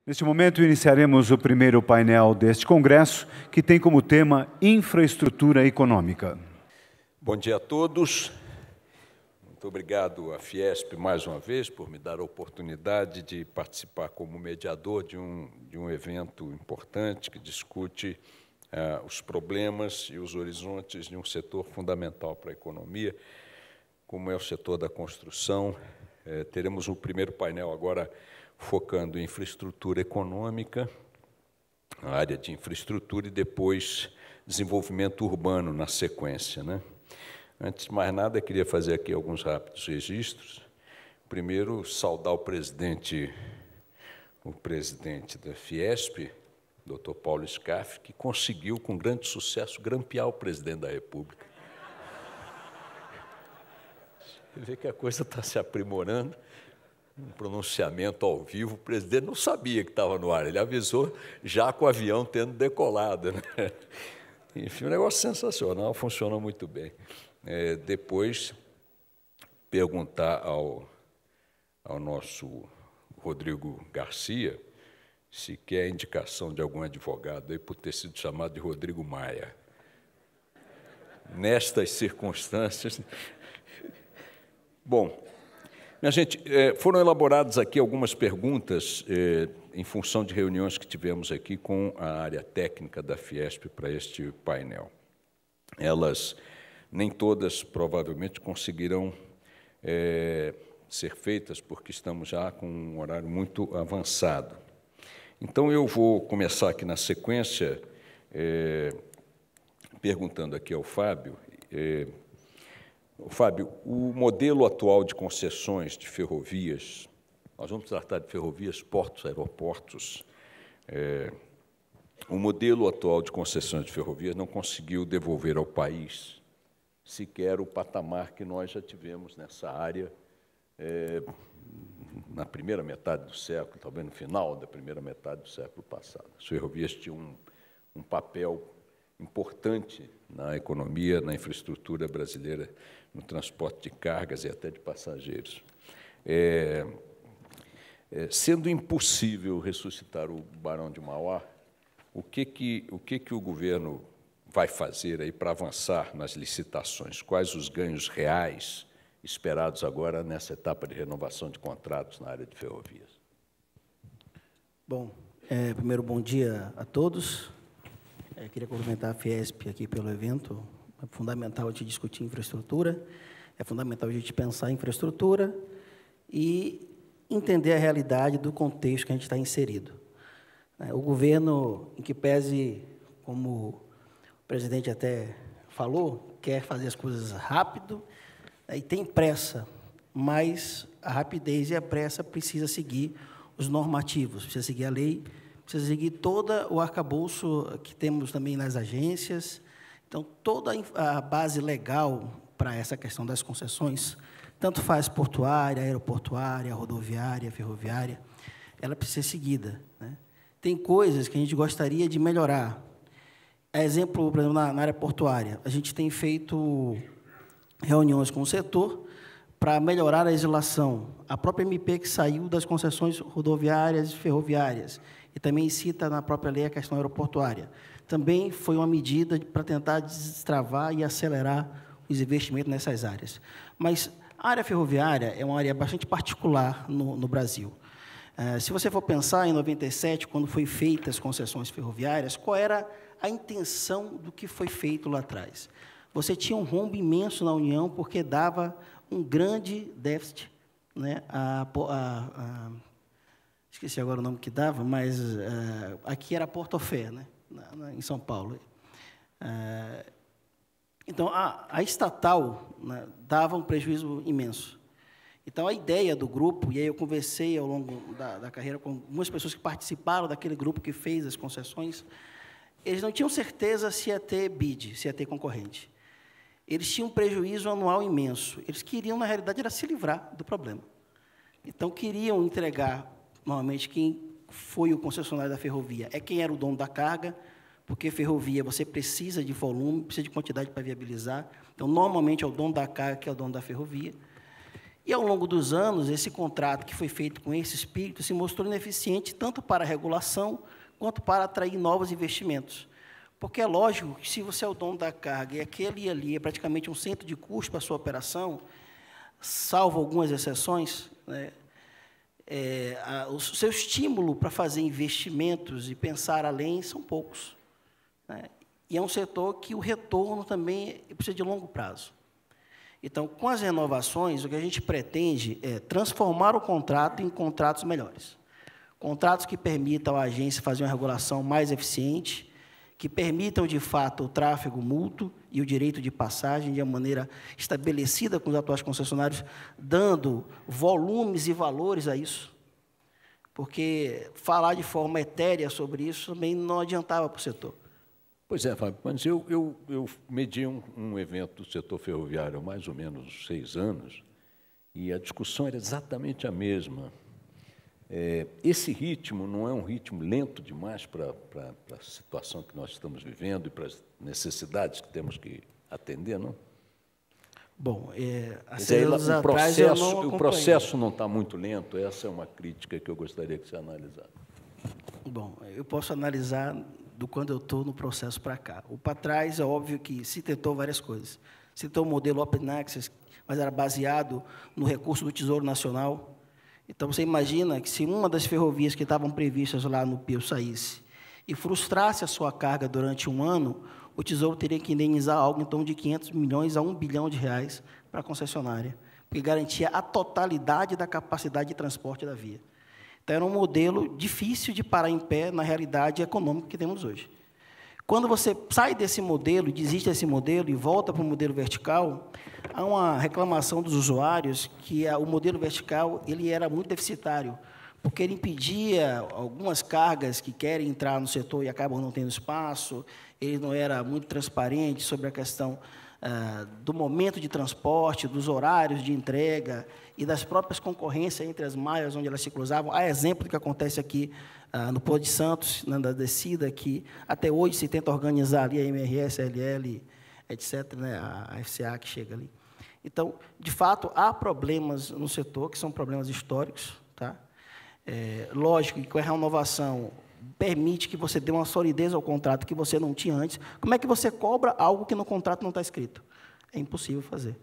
Neste momento, iniciaremos o primeiro painel deste congresso, que tem como tema Infraestrutura Econômica. Bom dia a todos. Muito obrigado à Fiesp, mais uma vez, por me dar a oportunidade de participar como mediador de um evento importante que discute os problemas e os horizontes de um setor fundamental para a economia, como é o setor da construção. Teremos o primeiro painel agora focando em infraestrutura econômica, a área de infraestrutura, e depois desenvolvimento urbano na sequência, né? Antes de mais nada, queria fazer aqui alguns rápidos registros. Primeiro, saudar o presidente da Fiesp, Dr. Paulo Scaff, que conseguiu, com grande sucesso, grampear o presidente da República. Você vê que a coisa está se aprimorando. Um pronunciamento ao vivo, o presidente não sabia que estava no ar, ele avisou já com o avião tendo decolado, né? Enfim, um negócio sensacional, funciona muito bem. Depois, perguntar ao nosso Rodrigo Garcia se quer indicação de algum advogado aí por ter sido chamado de Rodrigo Maia. Nestas circunstâncias... Bom, minha gente, foram elaboradas aqui algumas perguntas em função de reuniões que tivemos aqui com a área técnica da Fiesp para este painel. Elas, nem todas, provavelmente, conseguirão ser feitas, porque estamos já com um horário muito avançado. Então, eu vou começar aqui na sequência, perguntando aqui ao Fábio... Fábio, o modelo atual de concessões de ferrovias, nós vamos tratar de ferrovias, portos, aeroportos, o modelo atual de concessões de ferrovias não conseguiu devolver ao país sequer o patamar que nós já tivemos nessa área na primeira metade do século, talvez no final da primeira metade do século passado. As ferrovias tinham um papel importante na economia, na infraestrutura brasileira, no transporte de cargas e até de passageiros. Sendo impossível ressuscitar o Barão de Mauá, o que o governo vai fazer aí para avançar nas licitações? Quais os ganhos reais esperados agora nessa etapa de renovação de contratos na área de ferrovias? Bom, primeiro, bom dia a todos. Queria cumprimentar a Fiesp aqui pelo evento. É fundamental a gente discutir infraestrutura, é fundamental a gente pensar em infraestrutura e entender a realidade do contexto que a gente está inserido. O governo, em que pese, como o presidente até falou, quer fazer as coisas rápido e tem pressa, mas a rapidez e a pressa precisa seguir os normativos, precisa seguir a lei, precisa seguir todo o arcabouço que temos também nas agências. Então, toda a base legal para essa questão das concessões, tanto faz portuária, aeroportuária, rodoviária, ferroviária, ela precisa ser seguida, né? Tem coisas que a gente gostaria de melhorar. Exemplo, por exemplo, na área portuária, a gente tem feito reuniões com o setor para melhorar a legislação. A própria MP que saiu das concessões rodoviárias e ferroviárias, e também cita na própria lei a questão aeroportuária. Também foi uma medida para tentar destravar e acelerar os investimentos nessas áreas. Mas a área ferroviária é uma área bastante particular no Brasil. Se você for pensar em 97, quando foi feitas as concessões ferroviárias, qual era a intenção do que foi feito lá atrás? Você tinha um rombo imenso na União, porque dava um grande déficit, né? Esqueci agora o nome que dava, mas aqui era Porto Fé, né? Em São Paulo. Então, a estatal, né, dava um prejuízo imenso. Então, a ideia do grupo, e aí eu conversei ao longo da carreira com algumas pessoas que participaram daquele grupo que fez as concessões, eles não tinham certeza se ia ter bid, se ia ter concorrente. Eles tinham um prejuízo anual imenso. Eles queriam, na realidade, era se livrar do problema. Então, queriam entregar, normalmente, quem foi o concessionário da ferrovia é quem era o dono da carga, porque ferrovia você precisa de volume, precisa de quantidade para viabilizar. Então, normalmente, é o dono da carga que é o dono da ferrovia. E, ao longo dos anos, esse contrato que foi feito com esse espírito se mostrou ineficiente tanto para a regulação quanto para atrair novos investimentos. Porque é lógico que, se você é o dono da carga e aquele ali é praticamente um centro de custo para a sua operação, salvo algumas exceções, né, o seu estímulo para fazer investimentos e pensar além são poucos, né? E é um setor que o retorno também precisa de longo prazo. Então, com as renovações, o que a gente pretende é transformar o contrato em contratos melhores. Contratos que permitam à agência fazer uma regulação mais eficiente, que permitam, de fato, o tráfego mútuo e o direito de passagem de uma maneira estabelecida com os atuais concessionários, dando volumes e valores a isso. Porque falar de forma etérea sobre isso também não adiantava para o setor. Pois é, Fábio, mas eu medi um evento do setor ferroviário há mais ou menos 6 anos, e a discussão era exatamente a mesma. Esse ritmo não é um ritmo lento demais para a situação que nós estamos vivendo e para as necessidades que temos que atender, não? Bom, o processo não está muito lento, essa é uma crítica que eu gostaria que você analisasse. Bom, eu posso analisar do quando eu estou no processo para cá. O para trás, é óbvio que se tentou várias coisas. Se tentou o modelo Open Access, mas era baseado no recurso do Tesouro Nacional. Então, você imagina que, se uma das ferrovias que estavam previstas lá no PIO saísse e frustrasse a sua carga durante um ano, o Tesouro teria que indenizar algo em torno de 500 milhões a R$1 bilhão para a concessionária, porque garantia a totalidade da capacidade de transporte da via. Então, era um modelo difícil de parar em pé na realidade econômica que temos hoje. Quando você sai desse modelo, desiste desse modelo e volta para o modelo vertical, há uma reclamação dos usuários que o modelo vertical ele era muito deficitário, porque ele impedia algumas cargas que querem entrar no setor e acabam não tendo espaço, ele não era muito transparente sobre a questão do momento de transporte, dos horários de entrega e das próprias concorrências entre as malhas onde elas se cruzavam. Há exemplo do que acontece aqui no Porto de Santos, na descida, que até hoje se tenta organizar ali a MRS, a LL, etc., né, a FCA que chega ali. Então, de fato, há problemas no setor, que são problemas históricos. Tá? Lógico que com a renovação permite que você dê uma solidez ao contrato que você não tinha antes. Como é que você cobra algo que no contrato não está escrito? É impossível fazer.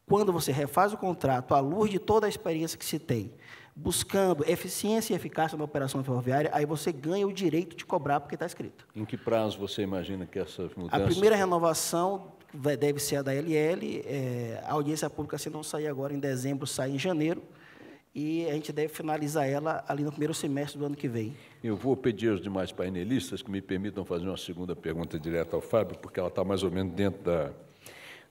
Quando você refaz o contrato à luz de toda a experiência que se tem, buscando eficiência e eficácia na operação ferroviária, aí você ganha o direito de cobrar porque está escrito. Em que prazo você imagina que essas mudanças... A primeira renovação deve ser a da LL, a audiência pública, se não sair agora em dezembro, sai em janeiro, e a gente deve finalizar ela ali no primeiro semestre do ano que vem. Eu vou pedir aos demais painelistas que me permitam fazer uma segunda pergunta direta ao Fábio, porque ela está mais ou menos dentro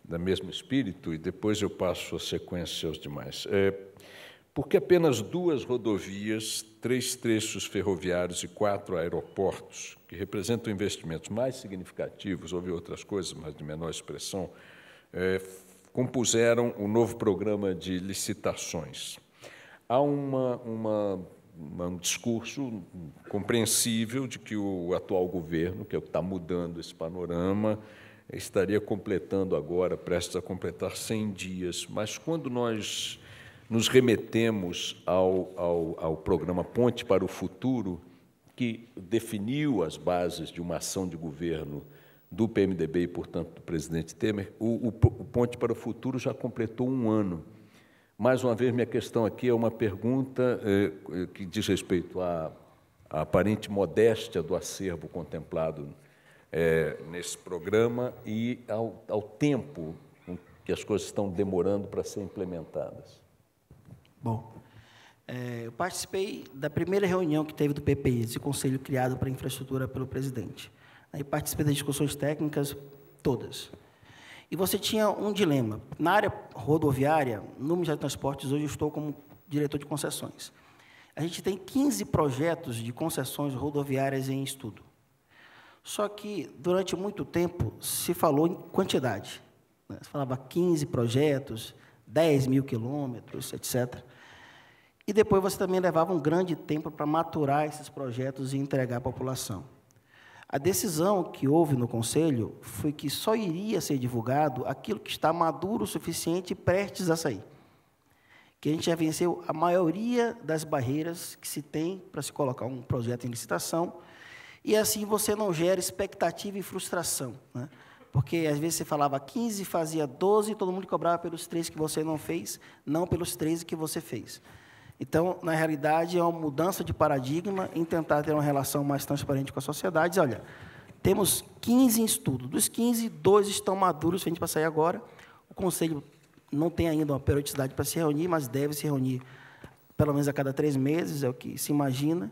da mesmo espírito, e depois eu passo a sequência aos demais. Por que apenas 2 rodovias, 3 trechos ferroviários e 4 aeroportos, que representam investimentos mais significativos, houve outras coisas, mas de menor expressão, compuseram o novo programa de licitações? Há um discurso compreensível de que o atual governo, que é o que está mudando esse panorama, estaria completando agora, prestes a completar 100 dias. Mas, quando nós nos remetemos ao programa Ponte para o Futuro, que definiu as bases de uma ação de governo do PMDB e, portanto, do presidente Temer, o Ponte para o Futuro já completou 1 ano. Mais uma vez, minha questão aqui é uma pergunta que diz respeito à aparente modéstia do acervo contemplado nesse programa e ao tempo em que as coisas estão demorando para serem implementadas. Bom, eu participei da primeira reunião que teve do PPI, esse conselho criado para a infraestrutura pelo presidente. Aí participei das discussões técnicas todas. E você tinha um dilema. Na área rodoviária, no Ministério de Transportes, hoje eu estou como diretor de concessões. A gente tem 15 projetos de concessões rodoviárias em estudo. Só que, durante muito tempo, se falou em quantidade. Se falava 15 projetos, 10 mil quilômetros, etc. E depois você também levava um grande tempo para maturar esses projetos e entregar à população. A decisão que houve no Conselho foi que só iria ser divulgado aquilo que está maduro o suficiente e prestes a sair. que a gente já venceu a maioria das barreiras que se tem para se colocar um projeto em licitação, e assim você não gera expectativa e frustração, né? Porque, às vezes, você falava 15, fazia 12, e todo mundo cobrava pelos 3 que você não fez, não pelos 13 que você fez. Então, na realidade, é uma mudança de paradigma em tentar ter uma relação mais transparente com a sociedade. Olha, temos 15 em estudo. Dos 15, 2 estão maduros, se a gente vai sair agora. O Conselho não tem ainda uma periodicidade para se reunir, mas deve se reunir pelo menos a cada 3 meses, é o que se imagina.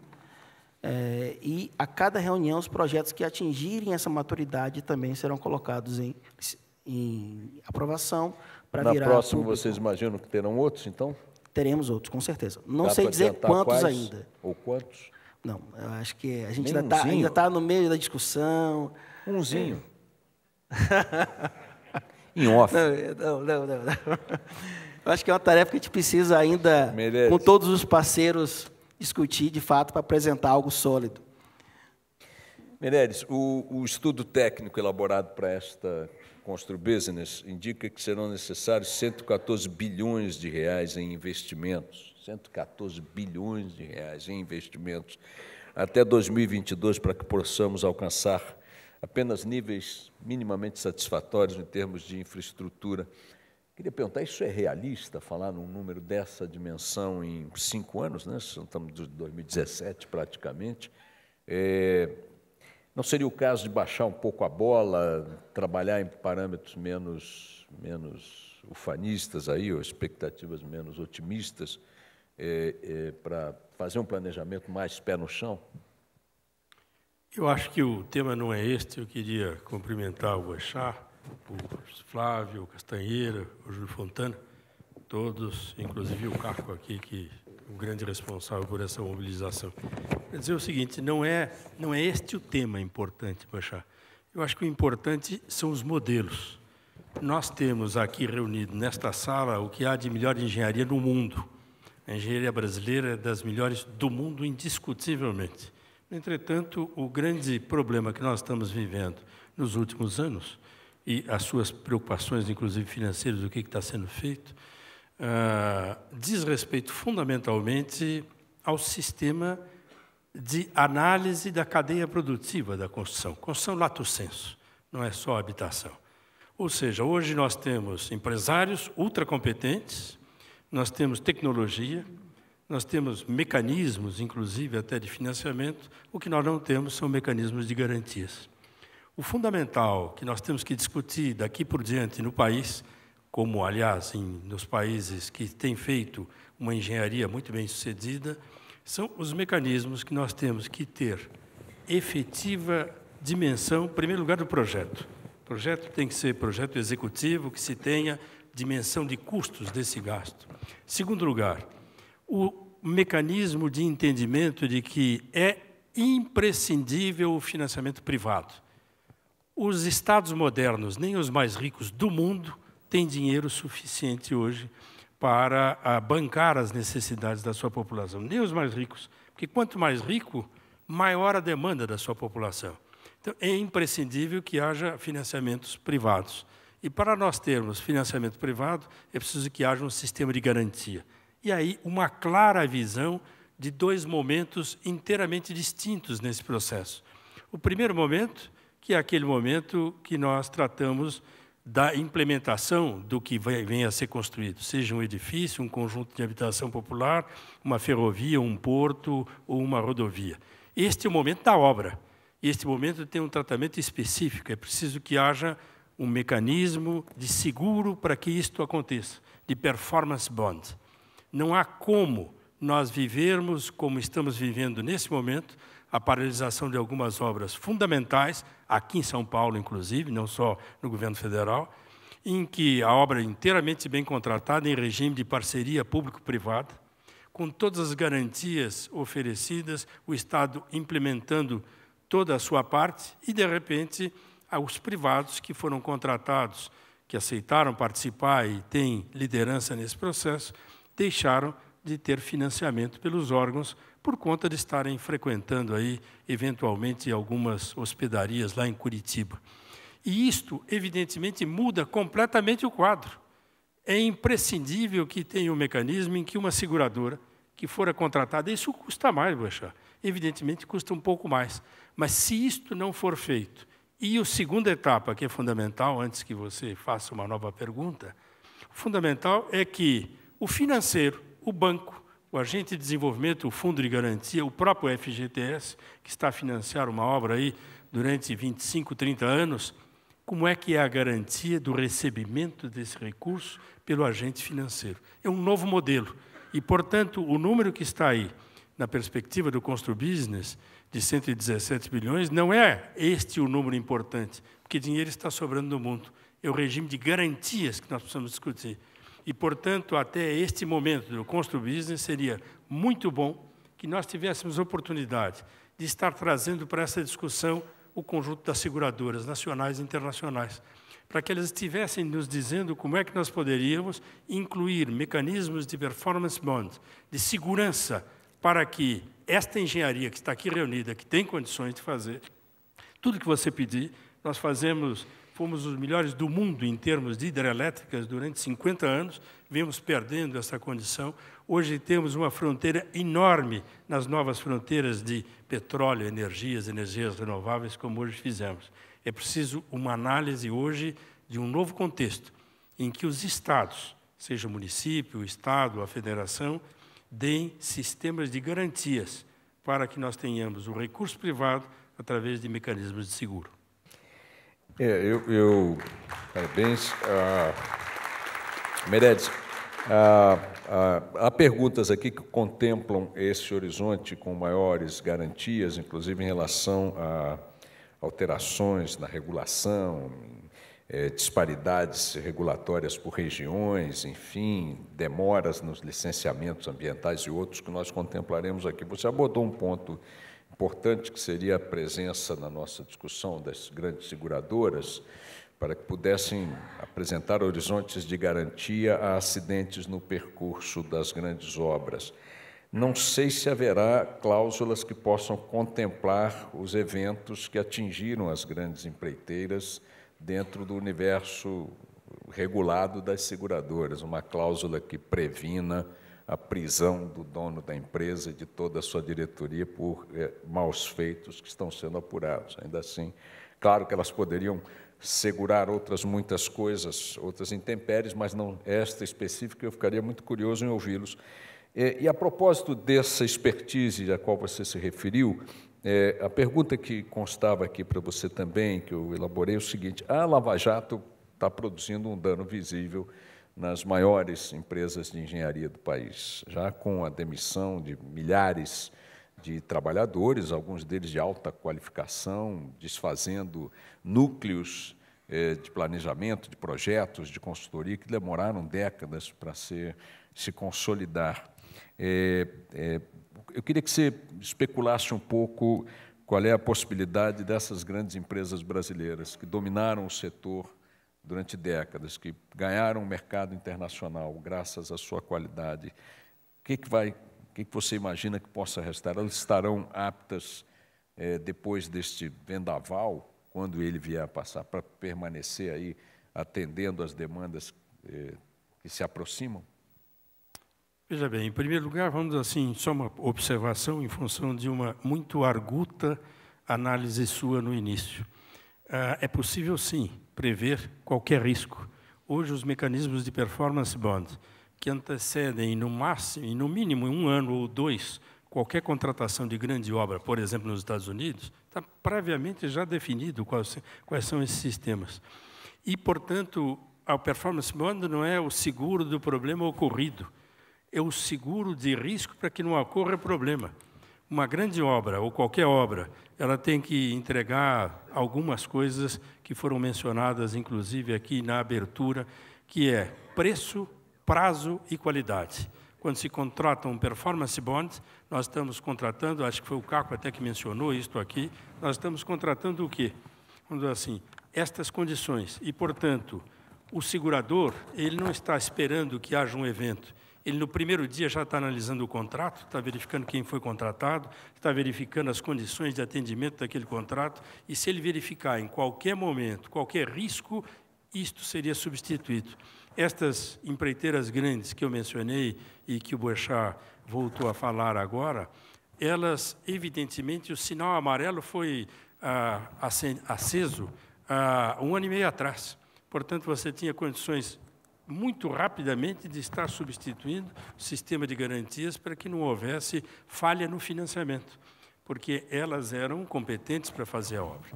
E a cada reunião, os projetos que atingirem essa maturidade também serão colocados em aprovação para virar. Na próxima, público. vocês imaginam que terão outros, então? Teremos outros, com certeza. Não Dá sei pra dizer tentar quantos quais ainda. Ou quantos? Não, eu acho que a gente Nem ainda está no meio da discussão. Umzinho. Em off. Não. Eu acho que é uma tarefa que a gente precisa ainda, com todos os parceiros, discutir, de fato, para apresentar algo sólido. Meirelles, o estudo técnico elaborado para esta Constru Business indica que serão necessários 114 bilhões de reais em investimentos, 114 bilhões de reais em investimentos até 2022 para que possamos alcançar apenas níveis minimamente satisfatórios em termos de infraestrutura. Queria perguntar, isso é realista, falar num número dessa dimensão em 5 anos, né? Estamos de 2017 praticamente. Não seria o caso de baixar um pouco a bola, trabalhar em parâmetros menos ufanistas, aí, ou expectativas menos otimistas, para fazer um planejamento mais pé no chão? Eu acho que o tema não é este. Eu queria cumprimentar o Boechat, o Flávio, o Castanheira, o Júlio Fontana, todos, inclusive o Carco aqui, que é o grande responsável por essa mobilização. Quer dizer o seguinte, não é este o tema importante, Boechat. Eu acho que o importante são os modelos. Nós temos aqui reunido nesta sala o que há de melhor engenharia no mundo. A engenharia brasileira é das melhores do mundo, indiscutivelmente. Entretanto, o grande problema que nós estamos vivendo nos últimos anos, e as suas preocupações, inclusive financeiras, do que está sendo feito, diz respeito fundamentalmente ao sistema de análise da cadeia produtiva da construção. Construção lato sensu, não é só habitação. Ou seja, hoje nós temos empresários ultracompetentes, nós temos tecnologia, nós temos mecanismos, inclusive até de financiamento. O que nós não temos são mecanismos de garantias. O fundamental que nós temos que discutir daqui por diante no país, como, aliás, nos países que têm feito uma engenharia muito bem sucedida, são os mecanismos que nós temos que ter efetiva dimensão, em primeiro lugar, do projeto. O projeto tem que ser projeto executivo, que se tenha dimensão de custos desse gasto. Em segundo lugar, o mecanismo de entendimento de que é imprescindível o financiamento privado. Os Estados modernos, nem os mais ricos do mundo, têm dinheiro suficiente hoje para bancar as necessidades da sua população. Nem os mais ricos, porque quanto mais rico, maior a demanda da sua população. Então, é imprescindível que haja financiamentos privados. E para nós termos financiamento privado, é preciso que haja um sistema de garantia. E aí, uma clara visão de 2 momentos inteiramente distintos nesse processo. O primeiro momento, que é aquele momento que nós tratamos da implementação do que vem a ser construído, seja um edifício, um conjunto de habitação popular, uma ferrovia, um porto ou uma rodovia. Este é o momento da obra. Este momento tem um tratamento específico. É preciso que haja um mecanismo de seguro para que isto aconteça, de performance bond. Não há como nós vivermos como estamos vivendo nesse momento, a paralisação de algumas obras fundamentais, aqui em São Paulo, inclusive, não só no governo federal, em que a obra é inteiramente bem contratada, em regime de parceria público-privada, com todas as garantias oferecidas, o Estado implementando toda a sua parte, e, de repente, os privados que foram contratados, que aceitaram participar e têm liderança nesse processo, deixaram de ter financiamento pelos órgãos por conta de estarem frequentando aí, eventualmente, algumas hospedarias lá em Curitiba. E isto, evidentemente, muda completamente o quadro. é imprescindível que tenha um mecanismo em que uma seguradora que fora contratada, isso custa mais, Boechat, evidentemente custa um pouco mais, mas se isto não for feito, e a segunda etapa, que é fundamental, antes que você faça uma nova pergunta, o fundamental é que o financeiro, o banco, o agente de desenvolvimento, o fundo de garantia, o próprio FGTS, que está a financiar uma obra aí durante 25, 30 anos, como é que é a garantia do recebimento desse recurso pelo agente financeiro? É um novo modelo. E, portanto, o número que está aí, na perspectiva do Constru Business, de 117 bilhões, não é este o número importante, porque dinheiro está sobrando no mundo. É o regime de garantias que nós precisamos discutir. E, portanto, até este momento do Constru Business, seria muito bom que nós tivéssemos oportunidade de estar trazendo para essa discussão o conjunto das seguradoras nacionais e internacionais, para que elas estivessem nos dizendo como é que nós poderíamos incluir mecanismos de performance bond, de segurança, para que esta engenharia que está aqui reunida, que tem condições de fazer, tudo que você pedir, nós fazemos, fomos os melhores do mundo em termos de hidrelétricas durante 50 anos, viemos perdendo essa condição. Hoje temos uma fronteira enorme nas novas fronteiras de petróleo, energias renováveis, como hoje fizemos. É preciso uma análise hoje de um novo contexto, em que os estados, seja o município, o estado, a federação, deem sistemas de garantias para que nós tenhamos o recurso privado através de mecanismos de seguro. Parabéns. Meirelles, há perguntas aqui que contemplam esse horizonte com maiores garantias, inclusive em relação a alterações na regulação, disparidades regulatórias por regiões, enfim, demoras nos licenciamentos ambientais e outros que nós contemplaremos aqui. Você abordou um ponto importante, que seria a presença na nossa discussão das grandes seguradoras, para que pudessem apresentar horizontes de garantia a acidentes no percurso das grandes obras. Não sei se haverá cláusulas que possam contemplar os eventos que atingiram as grandes empreiteiras dentro do universo regulado das seguradoras, uma cláusula que previna a prisão do dono da empresa e de toda a sua diretoria por maus feitos que estão sendo apurados. Ainda assim, claro que elas poderiam segurar outras muitas coisas, outras intempéries, mas não esta específica. Eu ficaria muito curioso em ouvi-los. E a propósito dessa expertise a qual você se referiu, a pergunta que constava aqui para você também, que eu elaborei, é o seguinte: a Lava Jato está produzindo um dano visível nas maiores empresas de engenharia do país, já com a demissão de milhares de trabalhadores, alguns deles de alta qualificação, desfazendo núcleos de planejamento, de projetos, de consultoria, que demoraram décadas para se consolidar. Eu queria que você especulasse um pouco qual é a possibilidade dessas grandes empresas brasileiras que dominaram o setor durante décadas, que ganharam o mercado internacional graças à sua qualidade. O que você imagina que possa restar? Elas estarão aptas, depois deste vendaval, quando ele vier a passar, para permanecer aí atendendo às demandas que se aproximam? Veja bem, em primeiro lugar, vamos assim, só uma observação em função de uma muito arguta análise sua no início. É possível, sim, prever qualquer risco. Hoje, os mecanismos de performance bond, que antecedem, no máximo, e no mínimo, 1 ano ou 2, qualquer contratação de grande obra, por exemplo, nos Estados Unidos, está previamente já definido quais são esses sistemas. E, portanto, a performance bond não é o seguro do problema ocorrido, é o seguro de risco para que não ocorra problema. Uma grande obra, ou qualquer obra, ela tem que entregar algumas coisas que foram mencionadas, inclusive, aqui na abertura, que é preço, prazo e qualidade. Quando se contrata um performance bond, nós estamos contratando, acho que foi o Caco até que mencionou isto aqui, nós estamos contratando o quê? Vamos dizer assim, estas condições. E, portanto, o segurador, ele não está esperando que haja um evento. Ele, no primeiro dia, já está analisando o contrato, está verificando quem foi contratado, está verificando as condições de atendimento daquele contrato, e se ele verificar em qualquer momento, qualquer risco, isto seria substituído. Estas empreiteiras grandes que eu mencionei e que o Boechat voltou a falar agora, elas, evidentemente, o sinal amarelo foi aceso há 1 ano e meio atrás. Portanto, você tinha condições muito rapidamente de estar substituindo o sistema de garantias para que não houvesse falha no financiamento, porque elas eram competentes para fazer a obra.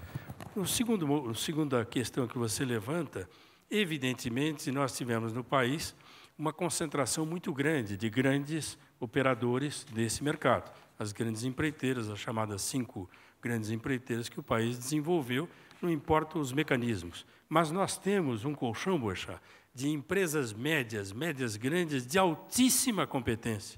Segunda questão que você levanta, evidentemente, nós tivemos no país uma concentração muito grande de grandes operadores desse mercado. As grandes empreiteiras, as chamadas 5 grandes empreiteiras que o país desenvolveu, não importam os mecanismos. Mas nós temos um colchão, Boechat, de empresas médias grandes, de altíssima competência,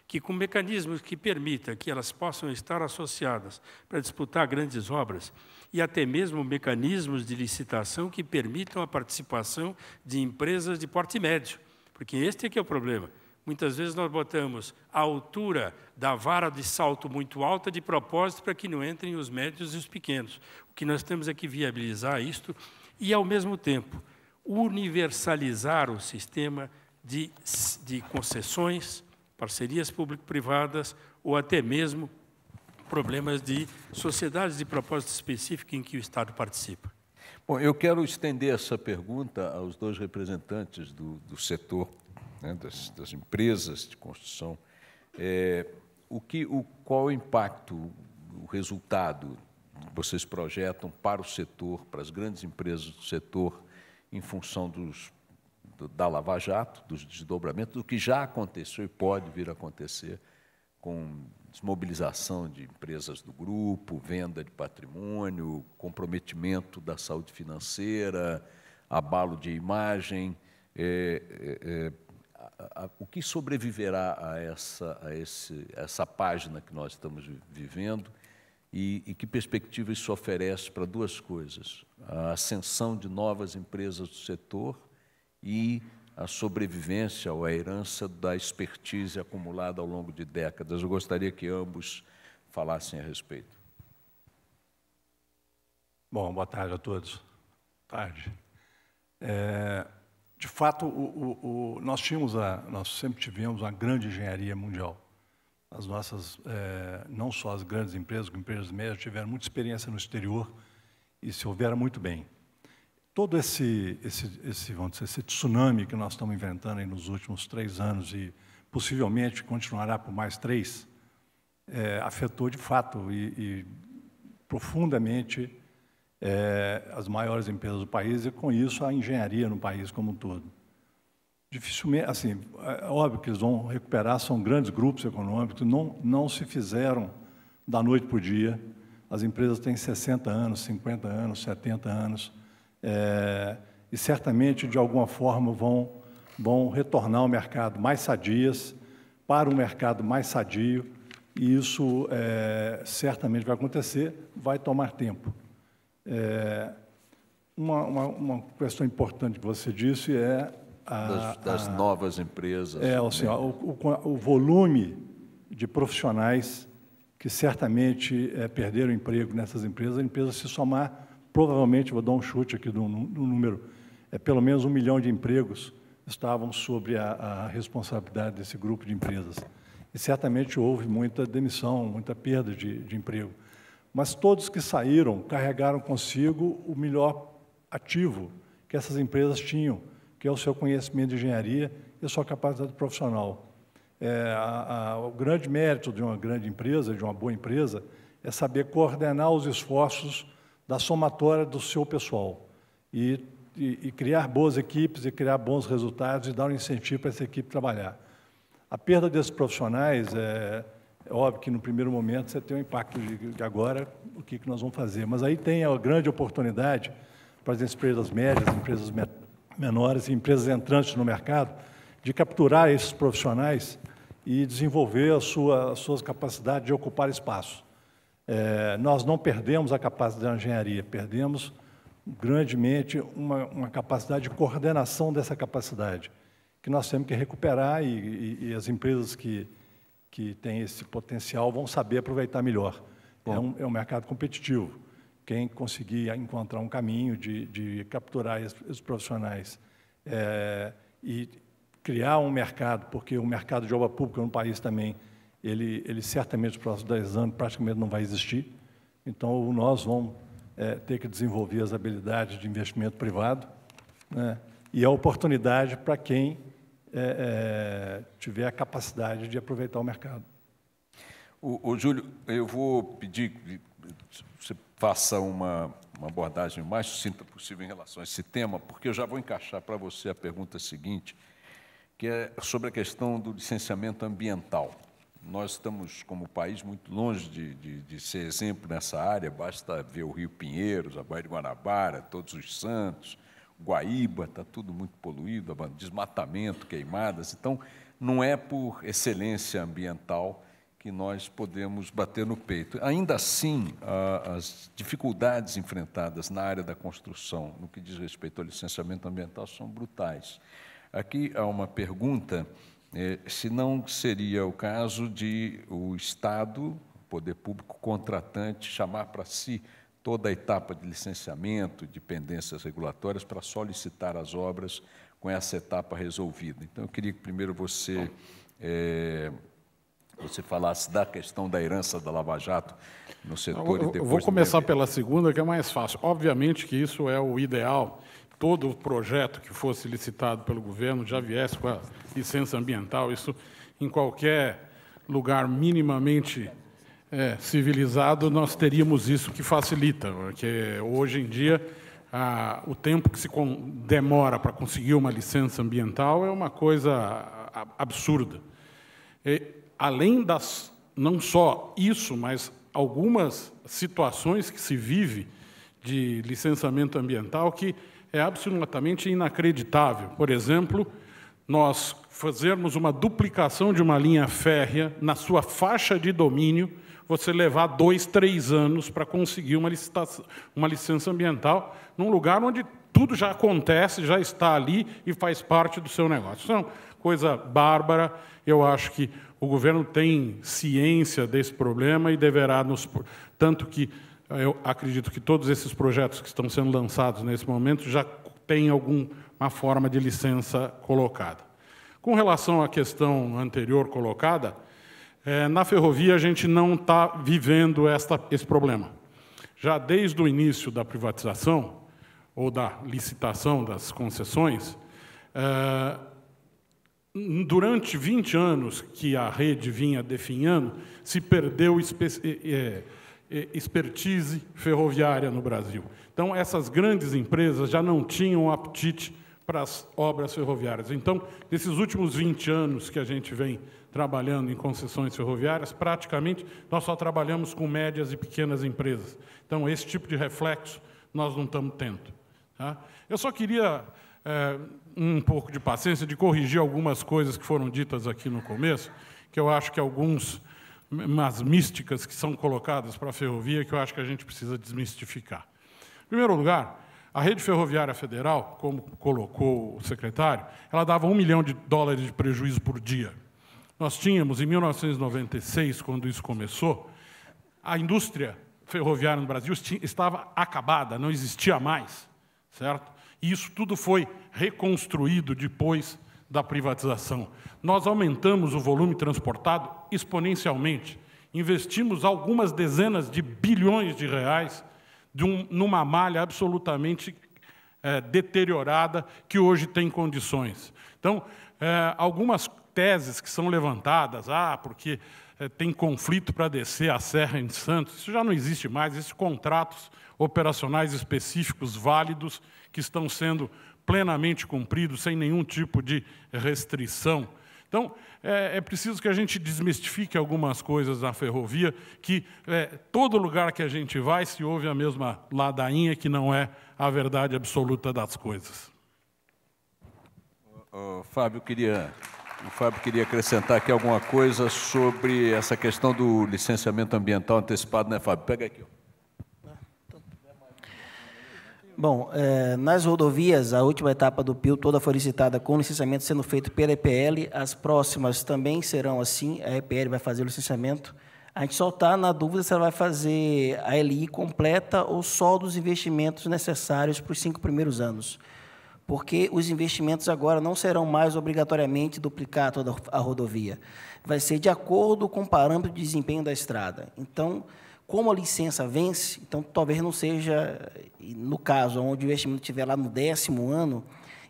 que com mecanismos que permitam que elas possam estar associadas para disputar grandes obras, e até mesmo mecanismos de licitação que permitam a participação de empresas de porte médio, porque este é que é o problema. Muitas vezes nós botamos a altura da vara de salto muito alta de propósito para que não entrem os médios e os pequenos. O que nós temos é que viabilizar isto e, ao mesmo tempo, universalizar o sistema de concessões, parcerias público-privadas ou até mesmo problemas de sociedades de propósito específico em que o Estado participa. Bom, eu quero estender essa pergunta aos 2 representantes do setor, né, das empresas de construção. Qual o impacto, o resultado que vocês projetam para o setor, para as grandes empresas do setor, em função da Lava Jato, dos desdobramentos, do que já aconteceu e pode vir a acontecer, com desmobilização de empresas do grupo, venda de patrimônio, comprometimento da saúde financeira, abalo de imagem. O que sobreviverá a essa página que nós estamos vivendo e que perspectiva isso oferece para 2 coisas? A ascensão de novas empresas do setor e a sobrevivência ou a herança da expertise acumulada ao longo de décadas. Eu gostaria que ambos falassem a respeito. Bom, boa tarde a todos. Boa tarde. De fato, nós sempre tivemos uma grande engenharia mundial. As nossas, não só as grandes empresas, como empresas médias, tiveram muita experiência no exterior e se houveram muito bem. Todo esse tsunami que nós estamos enfrentando aí nos últimos 3 anos e possivelmente continuará por mais 3, afetou de fato e profundamente as maiores empresas do país e, com isso, a engenharia no país como um todo. Dificilmente, assim, é óbvio que eles vão recuperar, são grandes grupos econômicos, não se fizeram da noite para o dia. As empresas têm 60 anos, 50 anos, 70 anos, e certamente, de alguma forma, vão retornar ao mercado mais sadias, para um mercado mais sadio, e isso certamente vai acontecer, vai tomar tempo. Uma questão importante que você disse é das novas empresas. Assim, o volume de profissionais que certamente perderam emprego nessas empresas, a empresa se somar, provavelmente, vou dar um chute aqui do número, pelo menos 1 milhão de empregos estavam sobre a responsabilidade desse grupo de empresas. E certamente houve muita demissão, muita perda de emprego. Mas todos que saíram carregaram consigo o melhor ativo que essas empresas tinham, que é o seu conhecimento de engenharia e a sua capacidade profissional. O grande mérito de uma grande empresa, de uma boa empresa, é saber coordenar os esforços da somatória do seu pessoal e criar boas equipes e criar bons resultados e dar um incentivo para essa equipe trabalhar. A perda desses profissionais é óbvio que, no primeiro momento, você tem um impacto de agora, o que nós vamos fazer. Mas aí tem a grande oportunidade para as empresas médias, empresas menores e empresas entrantes no mercado, de capturar esses profissionais e desenvolver as suas capacidades de ocupar espaço. Nós não perdemos a capacidade da engenharia, perdemos grandemente uma capacidade de coordenação dessa capacidade, que nós temos que recuperar e as empresas que têm esse potencial vão saber aproveitar melhor. É um mercado competitivo. Quem conseguir encontrar um caminho de capturar esses profissionais e criar um mercado, porque o mercado de obra pública no país também, ele certamente, nos próximos 10 anos, praticamente não vai existir. Então, nós vamos ter que desenvolver as habilidades de investimento privado, né? E a oportunidade para quem tiver a capacidade de aproveitar o mercado. Júlio, eu vou pedir que você faça uma abordagem o mais sucinta possível em relação a esse tema, porque eu já vou encaixar para você a pergunta seguinte, que é sobre a questão do licenciamento ambiental. Nós estamos, como país, muito longe de ser exemplo nessa área, basta ver o Rio Pinheiros, a Baía de Guanabara, Todos os Santos, Guaíba, está tudo muito poluído, desmatamento, queimadas. Então, não é por excelência ambiental que nós podemos bater no peito. Ainda assim, as dificuldades enfrentadas na área da construção, no que diz respeito ao licenciamento ambiental, são brutais. Aqui há uma pergunta, se não seria o caso de o Estado, o poder público contratante, chamar para si toda a etapa de licenciamento, de pendências regulatórias, para solicitar as obras com essa etapa resolvida. Então, eu queria que primeiro você falasse da questão da herança da Lava Jato no setor e depois... Eu vou começar pela segunda, que é mais fácil. Obviamente que isso é o ideal. Todo o projeto que fosse licitado pelo governo já viesse com a licença ambiental. Isso, em qualquer lugar minimamente civilizado, nós teríamos isso que facilita, porque hoje em dia o tempo que se demora para conseguir uma licença ambiental é uma coisa absurda. Além das, não só isso, mas algumas situações que se vive de licenciamento ambiental que é absolutamente inacreditável. Por exemplo, nós fazermos uma duplicação de uma linha férrea na sua faixa de domínio, você levar 2, 3 anos para conseguir uma licença ambiental num lugar onde tudo já acontece, já está ali e faz parte do seu negócio. Isso é uma coisa bárbara. Eu acho que o governo tem ciência desse problema e deverá nos... Tanto que eu acredito que todos esses projetos que estão sendo lançados nesse momento já têm alguma forma de licença colocada. Com relação à questão anterior colocada, na ferrovia a gente não está vivendo esse problema. Já desde o início da privatização, ou da licitação das concessões, durante 20 anos que a rede vinha definhando, se perdeu expertise ferroviária no Brasil. Então, essas grandes empresas já não tinham apetite para as obras ferroviárias. Então, nesses últimos 20 anos que a gente vem trabalhando em concessões ferroviárias, praticamente nós só trabalhamos com médias e pequenas empresas. Então, esse tipo de reflexo nós não estamos tendo. Tá? Eu só queria um pouco de paciência de corrigir algumas coisas que foram ditas aqui no começo, que eu acho que umas místicas que são colocadas para a ferrovia, que eu acho que a gente precisa desmistificar. Em primeiro lugar, a Rede Ferroviária Federal, como colocou o secretário, ela dava $1 milhão de prejuízo por dia. Nós tínhamos, em 1996, quando isso começou, a indústria ferroviária no Brasil estava acabada, não existia mais, certo? E isso tudo foi reconstruído depois da privatização. Nós aumentamos o volume transportado exponencialmente, investimos algumas dezenas de bilhões de reais numa malha absolutamente deteriorada que hoje tem condições. Então, algumas teses que são levantadas, porque tem conflito para descer a serra em Santos, isso já não existe mais, existem contratos operacionais específicos válidos que estão sendo plenamente cumpridos, sem nenhum tipo de restrição. Então, é preciso que a gente desmistifique algumas coisas na ferrovia, que todo lugar que a gente vai se ouve a mesma ladainha, que não é a verdade absoluta das coisas. O Fábio queria acrescentar aqui alguma coisa sobre essa questão do licenciamento ambiental antecipado, né, Fábio? Pega aqui. Bom, nas rodovias, a última etapa do PIL toda foi licitada com licenciamento sendo feito pela EPL, as próximas também serão assim, a EPL vai fazer o licenciamento. A gente só está na dúvida se ela vai fazer a LI completa ou só dos investimentos necessários para os 5 primeiros anos. porque os investimentos agora não serão mais obrigatoriamente duplicar toda a rodovia. Vai ser de acordo com o parâmetro de desempenho da estrada. Então, como a licença vence, então talvez não seja, no caso, onde o investimento estiver lá no 10º ano,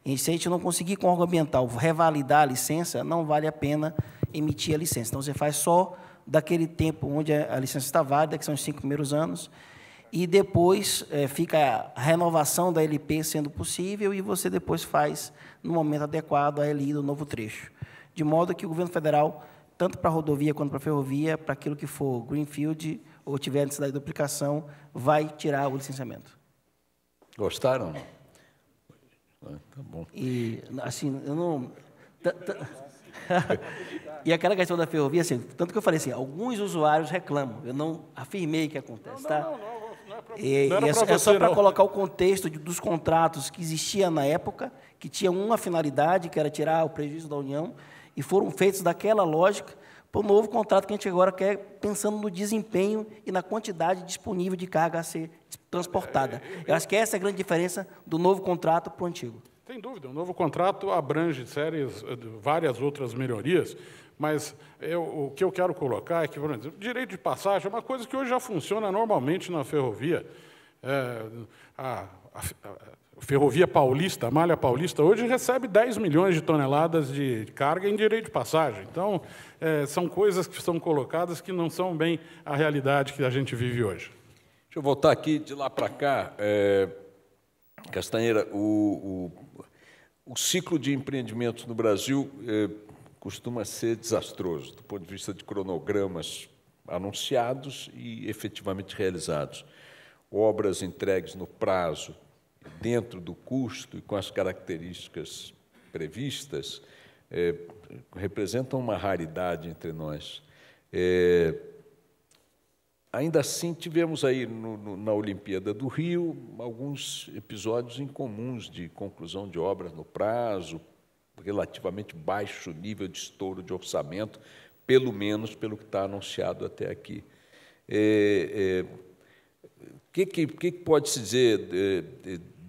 e se a gente não conseguir com o órgão ambiental revalidar a licença, não vale a pena emitir a licença. Então, você faz só daquele tempo onde a licença está válida, que são os 5 primeiros anos, e depois fica a renovação da LP sendo possível, e você depois faz, no momento adequado, a LI do novo trecho. De modo que o governo federal, tanto para a rodovia quanto para a ferrovia, para aquilo que for greenfield ou tiver necessidade de duplicação, vai tirar o licenciamento. Gostaram? Tá bom. E, assim, eu não... E aquela questão da ferrovia, assim, tanto que eu falei assim, alguns usuários reclamam, eu não afirmei que acontece, tá? É só para colocar o contexto dos contratos que existiam na época, que tinham uma finalidade, que era tirar o prejuízo da União, e foram feitos daquela lógica para o novo contrato que a gente agora quer, pensando no desempenho e na quantidade disponível de carga a ser transportada. Eu acho que essa é a grande diferença do novo contrato para o antigo. Sem dúvida, o novo contrato abrange várias outras melhorias, mas o que eu quero colocar é que, por exemplo, o direito de passagem é uma coisa que hoje já funciona normalmente na ferrovia. A Ferrovia Paulista, a Malha Paulista, hoje recebe 10 milhões de toneladas de carga em direito de passagem. Então, são coisas que são colocadas que não são bem a realidade que a gente vive hoje. Deixa eu voltar aqui, de lá para cá. Castanheira, o ciclo de empreendimentos no Brasil costuma ser desastroso, do ponto de vista de cronogramas anunciados e efetivamente realizados. Obras entregues no prazo, dentro do custo e com as características previstas, representam uma raridade entre nós. Ainda assim, tivemos aí na Olimpíada do Rio alguns episódios incomuns de conclusão de obras no prazo, relativamente baixo nível de estouro de orçamento, pelo menos pelo que está anunciado até aqui. O que pode se dizer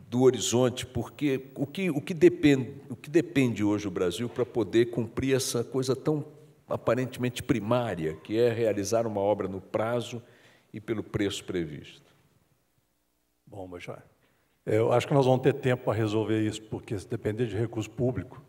do horizonte? Porque o que depende hoje o Brasil para poder cumprir essa coisa tão aparentemente primária, que é realizar uma obra no prazo e pelo preço previsto? Bom, Bajor, eu acho que nós vamos ter tempo para resolver isso, porque se depender de recurso público,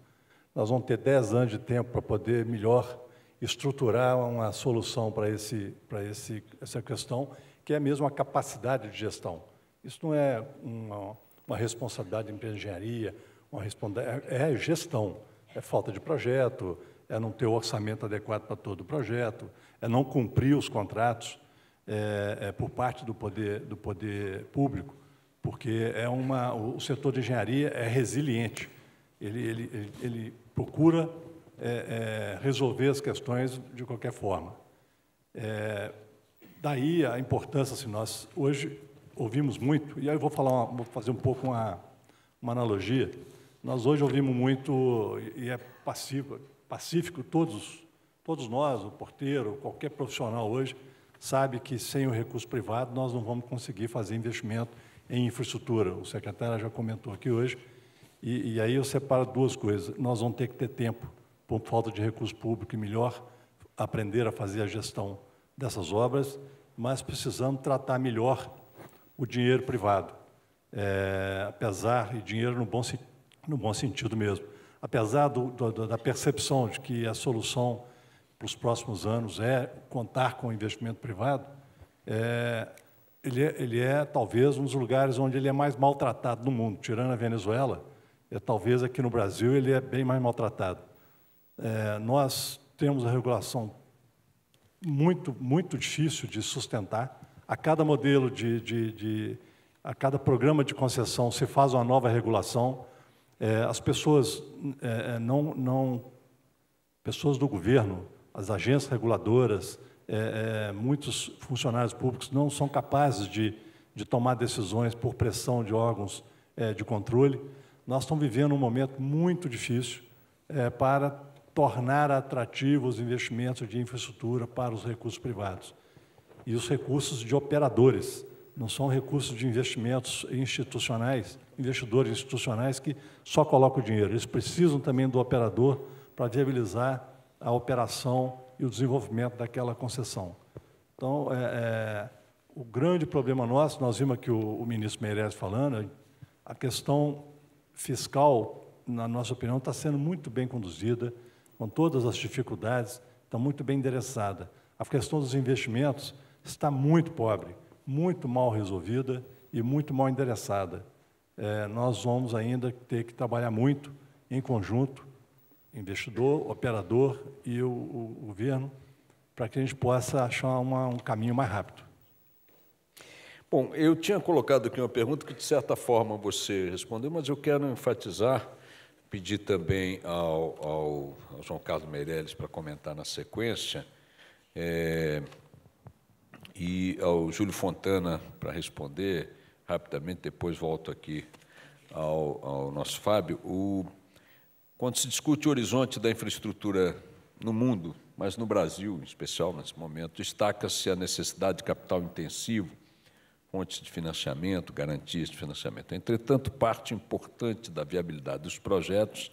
nós vamos ter 10 anos de tempo para poder melhor estruturar uma solução para essa questão, que é mesmo a capacidade de gestão. Isso não é uma responsabilidade de engenharia, é gestão, é falta de projeto, é não ter o orçamento adequado para todo o projeto, é não cumprir os contratos por parte do poder público, porque o setor de engenharia é resiliente, ele procura resolver as questões de qualquer forma. Daí a importância, assim, nós hoje ouvimos muito, e aí eu vou fazer um pouco uma analogia, nós hoje ouvimos muito, e é pacífico, todos nós, o porteiro, qualquer profissional hoje, sabe que sem o recurso privado nós não vamos conseguir fazer investimento em infraestrutura. O secretário já comentou aqui hoje, e aí eu separo duas coisas. Nós vamos ter que ter tempo, por falta de recurso público, e melhor aprender a fazer a gestão dessas obras, mas precisamos tratar melhor o dinheiro privado, apesar, e dinheiro no bom sentido mesmo, apesar da percepção de que a solução para os próximos anos é contar com o investimento privado, ele é talvez um dos lugares onde ele é mais maltratado no mundo, tirando a Venezuela, talvez aqui no Brasil ele é bem mais maltratado. Nós temos a regulação muito, muito difícil de sustentar. A cada modelo a cada programa de concessão se faz uma nova regulação. As pessoas pessoas do governo, as agências reguladoras, muitos funcionários públicos não são capazes de tomar decisões por pressão de órgãos de controle. Nós estamos vivendo um momento muito difícil para tornar atrativos os investimentos de infraestrutura para os recursos privados. E os recursos de operadores, não são recursos de investimentos institucionais, investidores institucionais que só colocam o dinheiro. Eles precisam também do operador para viabilizar a operação e o desenvolvimento daquela concessão. Então, o grande problema nosso, nós vimos aqui o ministro Meirelles falando, a questão fiscal, na nossa opinião, está sendo muito bem conduzida, com todas as dificuldades, está muito bem endereçada. A questão dos investimentos está muito pobre, muito mal resolvida e muito mal endereçada. Nós vamos ainda ter que trabalhar muito em conjunto, investidor, operador e o governo, para que a gente possa achar um caminho mais rápido. Bom, eu tinha colocado aqui uma pergunta que, de certa forma, você respondeu, mas eu quero enfatizar, pedir também ao João Carlos Meirelles para comentar na sequência, e ao Júlio Fontana para responder rapidamente, depois volto aqui ao nosso Fábio. Quando se discute o horizonte da infraestrutura no mundo, mas no Brasil, em especial nesse momento, destaca-se a necessidade de capital intensivo, fontes de financiamento, garantias de financiamento. Entretanto, parte importante da viabilidade dos projetos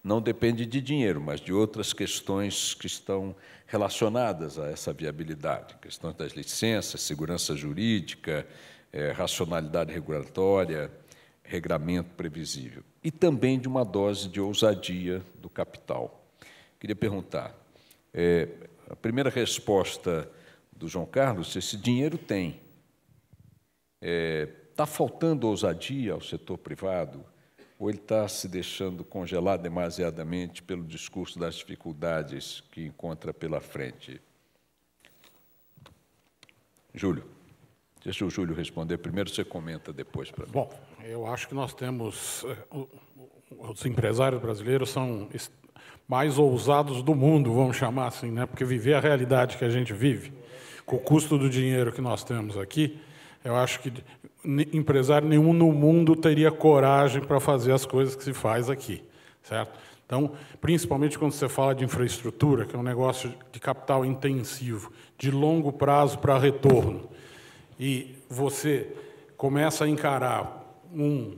não depende de dinheiro, mas de outras questões que estão relacionadas a essa viabilidade, questões das licenças, segurança jurídica, racionalidade regulatória, regramento previsível, e também de uma dose de ousadia do capital. Queria perguntar, a primeira resposta do João Carlos, esse dinheiro tem. Está faltando ousadia ao setor privado, ou ele está se deixando congelar demasiadamente pelo discurso das dificuldades que encontra pela frente? Júlio. Deixa o Júlio responder primeiro, você comenta depois para mim. Bom, eu acho que nós temos... Os empresários brasileiros são mais ousados do mundo, vamos chamar assim, né? Porque viver a realidade que a gente vive, com o custo do dinheiro que nós temos aqui, eu acho que empresário nenhum no mundo teria coragem para fazer as coisas que se faz aqui, certo? Então, principalmente quando você fala de infraestrutura, que é um negócio de capital intensivo, de longo prazo para retorno, e você começa a encarar um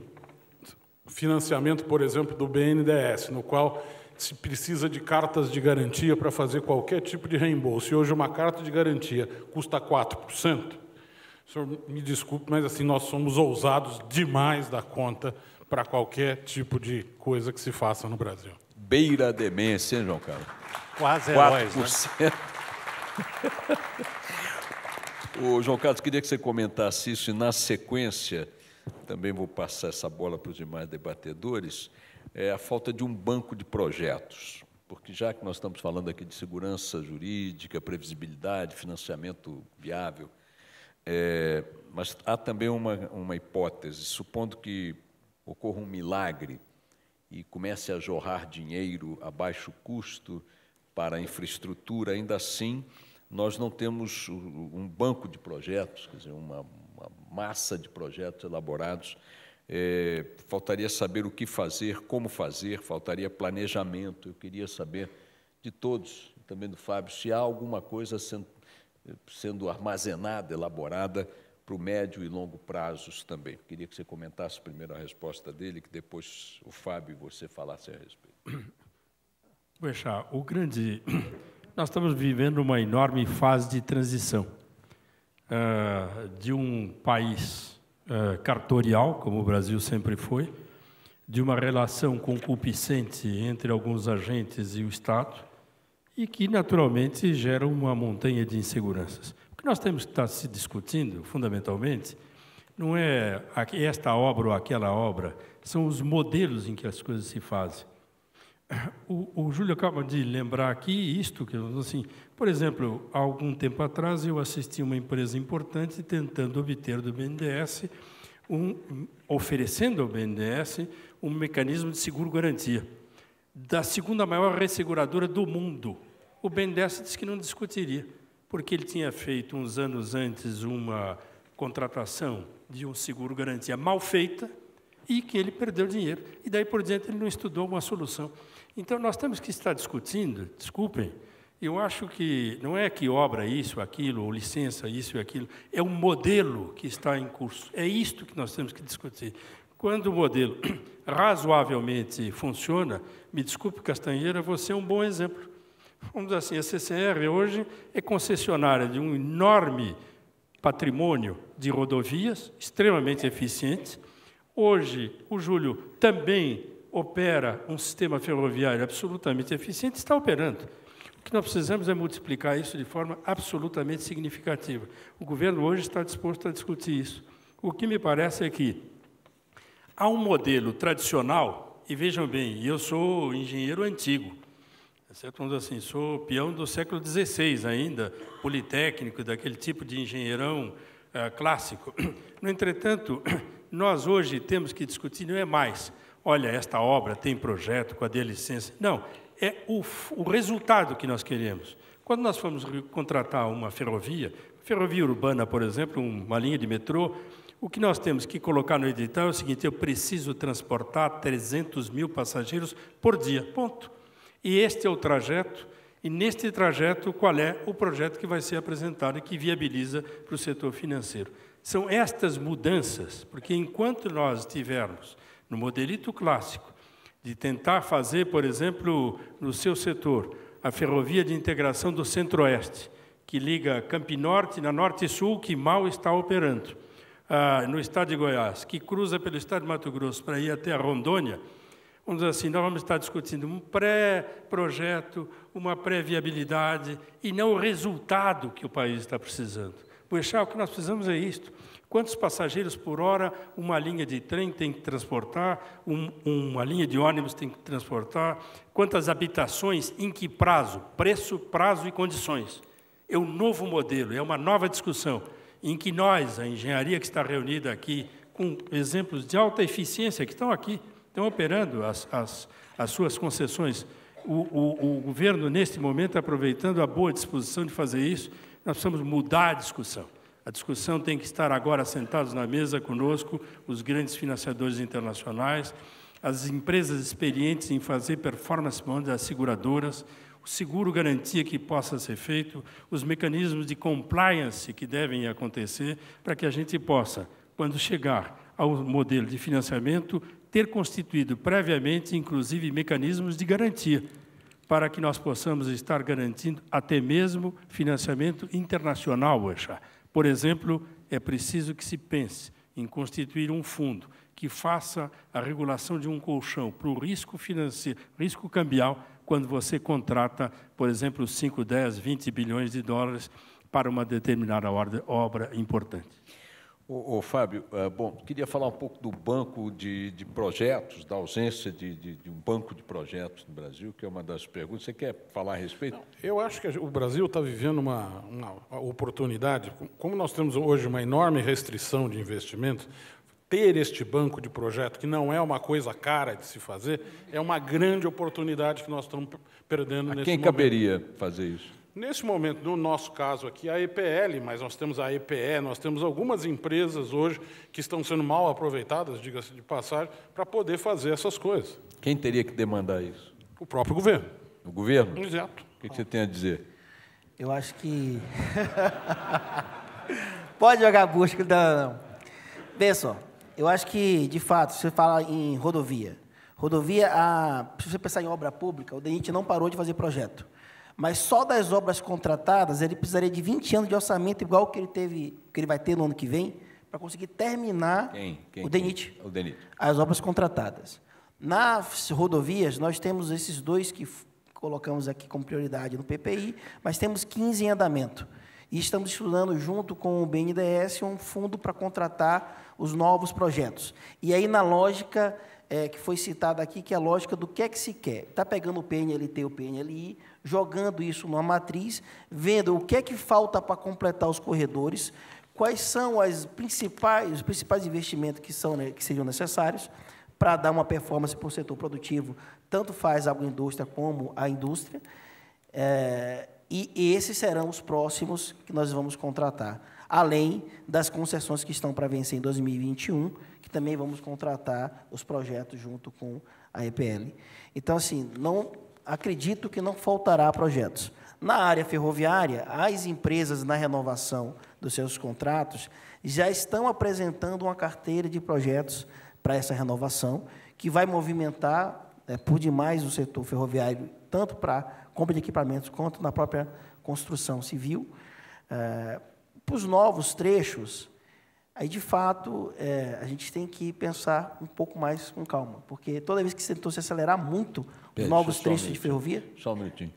financiamento, por exemplo, do BNDES, no qual se precisa de cartas de garantia para fazer qualquer tipo de reembolso, e hoje uma carta de garantia custa 4%, o senhor me desculpe, mas assim, nós somos ousados demais da conta para qualquer tipo de coisa que se faça no Brasil. Beira a demência, hein, João Carlos? Quase heróis, 4%. Né? O João Carlos, queria que você comentasse isso, e na sequência, também vou passar essa bola para os demais debatedores, a falta de um banco de projetos, porque já que nós estamos falando aqui de segurança jurídica, previsibilidade, financiamento viável, mas há também uma hipótese, supondo que ocorra um milagre e comece a jorrar dinheiro a baixo custo para a infraestrutura, ainda assim, nós não temos um banco de projetos, quer dizer, uma massa de projetos elaborados. Faltaria saber o que fazer, como fazer, faltaria planejamento. Eu queria saber de todos, também do Fábio, se há alguma coisa sendo armazenada, elaborada para o médio e longo prazos também. Queria que você comentasse primeiro a resposta dele, que depois o Fábio e você falassem a respeito. Boechat, nós estamos vivendo uma enorme fase de transição de um país cartorial, como o Brasil sempre foi, de uma relação concupiscente entre alguns agentes e o Estado, e que, naturalmente, gera uma montanha de inseguranças. O que nós temos que estar se discutindo, fundamentalmente, não é esta obra ou aquela obra, são os modelos em que as coisas se fazem. O Júlio acaba de lembrar aqui isto, que assim, por exemplo, há algum tempo atrás eu assisti uma empresa importante tentando obter do BNDES, oferecendo ao BNDES um mecanismo de seguro-garantia da segunda maior resseguradora do mundo. O BNDES disse que não discutiria, porque ele tinha feito uns anos antes uma contratação de um seguro-garantia mal feita e que ele perdeu dinheiro. E daí por diante ele não estudou uma solução. Então nós temos que estar discutindo, desculpem, Eu acho que não é que obra isso, aquilo, ou licença isso e aquilo, é um modelo que está em curso. É isto que nós temos que discutir. Quando o modelo razoavelmente funciona, me desculpe, Castanheira, você é um bom exemplo. Vamos dizer assim, a CCR hoje é concessionária de um enorme patrimônio de rodovias, extremamente eficientes. Hoje, o Júlio também opera um sistema ferroviário absolutamente eficiente, está operando. O que nós precisamos é multiplicar isso de forma absolutamente significativa. O governo hoje está disposto a discutir isso. O que me parece é que há um modelo tradicional, e vejam bem, eu sou engenheiro antigo, certo? Vamos dizer assim, sou peão do século XVI ainda, politécnico, daquele tipo de engenheirão clássico. No entretanto, nós hoje temos que discutir, não é mais, olha, esta obra tem projeto com a de licença. Não, é o resultado que nós queremos. Quando nós formos contratar uma ferrovia urbana, por exemplo, uma linha de metrô, o que nós temos que colocar no edital é o seguinte: eu preciso transportar 300 mil passageiros por dia, ponto. E este é o trajeto, e neste trajeto, qual é o projeto que vai ser apresentado e que viabiliza para o setor financeiro. São estas mudanças, porque enquanto nós estivermos no modelito clássico, de tentar fazer, por exemplo, no seu setor, a ferrovia de integração do Centro-Oeste, que liga Campinorte na Norte-Sul, que mal está operando, no estado de Goiás, que cruza pelo estado de Mato Grosso para ir até a Rondônia, vamos dizer assim, nós vamos estar discutindo um pré-projeto, uma pré-viabilidade, e não o resultado que o país está precisando. Boechat, o que nós precisamos é isto. Quantos passageiros por hora uma linha de trem tem que transportar, uma linha de ônibus tem que transportar, quantas habitações, em que prazo, preço, prazo e condições. É um novo modelo, é uma nova discussão, em que nós, a engenharia que está reunida aqui, com exemplos de alta eficiência que estão aqui, estão operando as suas concessões. O governo, neste momento, aproveitando a boa disposição de fazer isso, nós precisamos mudar a discussão. A discussão tem que estar agora sentados na mesa conosco, os grandes financiadores internacionais, as empresas experientes em fazer performance bond, as seguradoras, o seguro garantia que possa ser feito, os mecanismos de compliance que devem acontecer, para que a gente possa, quando chegar ao modelo de financiamento, ter constituído previamente, inclusive, mecanismos de garantia, para que nós possamos estar garantindo até mesmo financiamento internacional, Boechat. Por exemplo, é preciso que se pense em constituir um fundo que faça a regulação de um colchão para o risco financeiro, risco cambial, quando você contrata, por exemplo, 5, 10, 20 bilhões de dólares para uma determinada obra importante. Ô, Fábio, bom, queria falar um pouco do banco de projetos, da ausência de um banco de projetos no Brasil, que é uma das perguntas. Você quer falar a respeito? Não, eu acho que o Brasil está vivendo uma oportunidade. Como nós temos hoje uma enorme restrição de investimento, ter este banco de projeto, que não é uma coisa cara de se fazer, é uma grande oportunidade que nós estamos perdendo nesse momento. A quem caberia fazer isso? Nesse momento, no nosso caso aqui, a EPL, mas nós temos a EPE, nós temos algumas empresas hoje que estão sendo mal aproveitadas, diga-se de passagem, para poder fazer essas coisas. Quem teria que demandar isso? O próprio governo. O governo? Exato. O que você tem a dizer? Eu acho que... Pode jogar a bucha, não. Vê só, eu acho que, de fato, você fala em rodovia. Rodovia, se você pensar em obra pública, o DENIT não parou de fazer projeto. Mas só das obras contratadas, ele precisaria de 20 anos de orçamento, igual que ele vai ter no ano que vem, para conseguir terminar o DENIT. O DENIT. As obras contratadas. Nas rodovias, nós temos esses 2 que colocamos aqui como prioridade no PPI, mas temos 15 em andamento. E estamos estudando, junto com o BNDES, um fundo para contratar os novos projetos. E aí, na lógica que foi citada aqui, que é a lógica do que é que se quer. Está pegando o PNLT e o PNLI, jogando isso numa matriz, vendo o que é que falta para completar os corredores, quais são os principais investimentos que sejam necessários para dar uma performance para o setor produtivo, tanto faz a agroindústria como a indústria, e esses serão os próximos que nós vamos contratar, além das concessões que estão para vencer em 2021, que também vamos contratar os projetos junto com a EPL. Então, assim, acredito que não faltará projetos. Na área ferroviária, as empresas, na renovação dos seus contratos, já estão apresentando uma carteira de projetos para essa renovação, que vai movimentar por demais o setor ferroviário, tanto para compra de equipamentos, quanto na própria construção civil. Para os novos trechos, aí, de fato, a gente tem que pensar um pouco mais com calma, porque toda vez que se tentou se acelerar muito os novos trechos de ferrovia... Só um minutinho.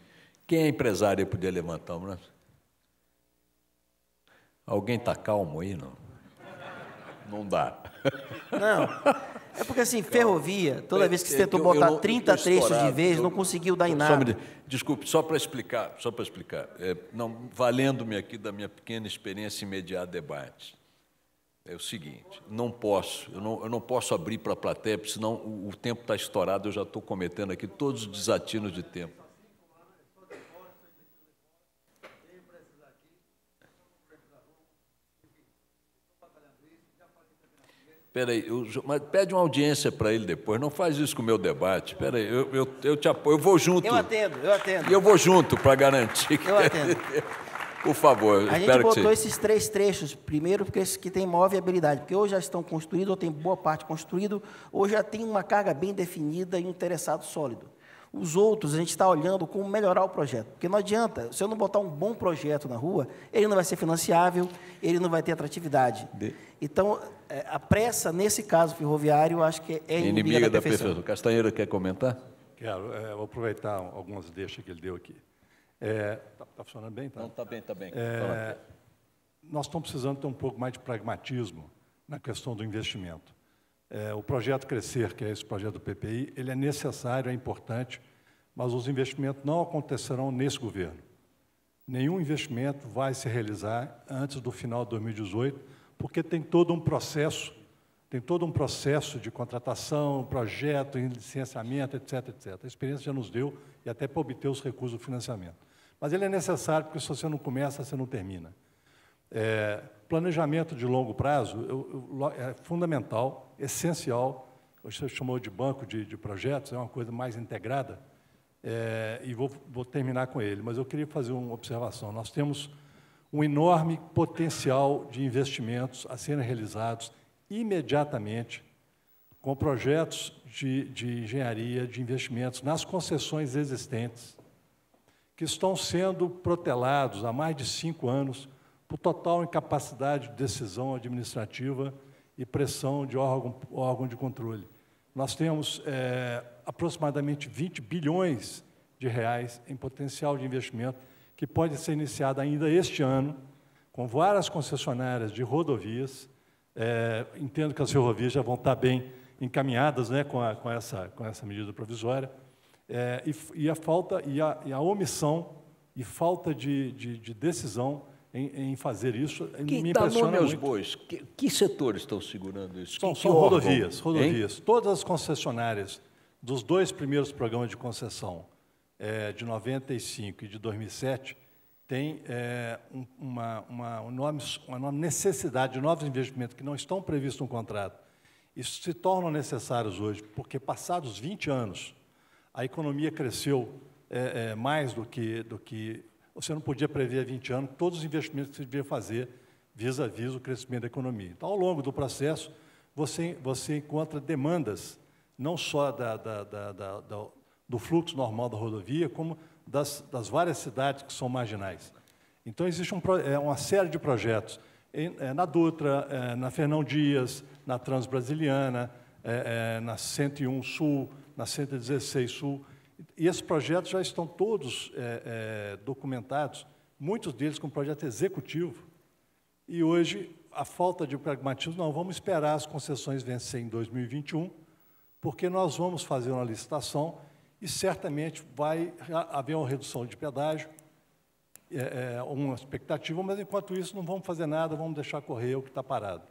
Quem é empresário poder levantar o braço? Alguém está calmo aí, não? Não dá. Não, é porque, assim, ferrovia, toda vez que se tentou botar 30 trechos de vez, não conseguiu dar em nada. Desculpe, só para explicar, não, valendo-me aqui da minha pequena experiência em mediar debates. É o seguinte, eu não posso abrir para a plateia, porque senão o tempo está estourado, eu já estou cometendo aqui todos os desatinos de tempo. Espera aí, mas pede uma audiência para ele depois, não faz isso com o meu debate. Espera aí, eu te apoio, eu vou junto. Eu atendo. E eu vou junto para garantir que... Eu atendo. Por favor, a gente botou esses 3 trechos, primeiro, porque esses que têm maior viabilidade, porque ou já estão construídos, ou tem boa parte construído, ou já tem uma carga bem definida e um interessado sólido. Os outros, a gente está olhando como melhorar o projeto, porque não adianta, se eu não botar um bom projeto na rua, ele não vai ser financiável, ele não vai ter atratividade. Então, a pressa, nesse caso ferroviário, eu acho que é inimiga da perfeição. Castanheira quer comentar? Quero, vou aproveitar algumas deixas que ele deu aqui. Está funcionando bem? Tá? Não, está bem, está bem. Nós estamos precisando ter um pouco mais de pragmatismo na questão do investimento. O projeto Crescer, que é esse projeto do PPI, ele é necessário, é importante, mas os investimentos não acontecerão nesse governo. Nenhum investimento vai se realizar antes do final de 2018, porque tem todo um processo de contratação, projeto, licenciamento, etc., etc. A experiência já nos deu, e até para obter os recursos do financiamento. Mas ele é necessário, porque se você não começa, você não termina. Planejamento de longo prazo é fundamental, essencial. Você chamou de banco de projetos, é uma coisa mais integrada, e vou terminar com ele. Mas eu queria fazer uma observação. Nós temos um enorme potencial de investimentos a serem realizados imediatamente com projetos de engenharia, de investimentos nas concessões existentes, que estão sendo protelados há mais de 5 anos por total incapacidade de decisão administrativa e pressão de órgão de controle. Nós temos aproximadamente 20 bilhões de reais em potencial de investimento que pode ser iniciado ainda este ano, com várias concessionárias de rodovias. Entendo que as ferrovias já vão estar bem encaminhadas, né, com essa medida provisória, e a omissão e falta de decisão em fazer isso me impressiona muito. Aos bois? Que setores estão segurando isso? São rodovias. Todas as concessionárias dos 2 primeiros programas de concessão, de 95 e de 2007, têm uma enorme necessidade de novos investimentos que não estão previstos no contrato. Isso se tornam necessários hoje, porque passados 20 anos, a economia cresceu mais do que você não podia prever há 20 anos todos os investimentos que você devia fazer vis-à-vis o crescimento da economia. Então, ao longo do processo, você encontra demandas não só do fluxo normal da rodovia, como das várias cidades que são marginais. Então, existe uma série de projetos na Dutra, na Fernão Dias, na Transbrasiliana, na 101 Sul, na 116 Sul. E esses projetos já estão todos documentados, muitos deles com projeto executivo. E hoje, a falta de pragmatismo, não, vamos esperar as concessões vencer em 2021, porque nós vamos fazer uma licitação e certamente vai haver uma redução de pedágio, uma expectativa, mas, enquanto isso, não vamos fazer nada, vamos deixar correr o que está parado.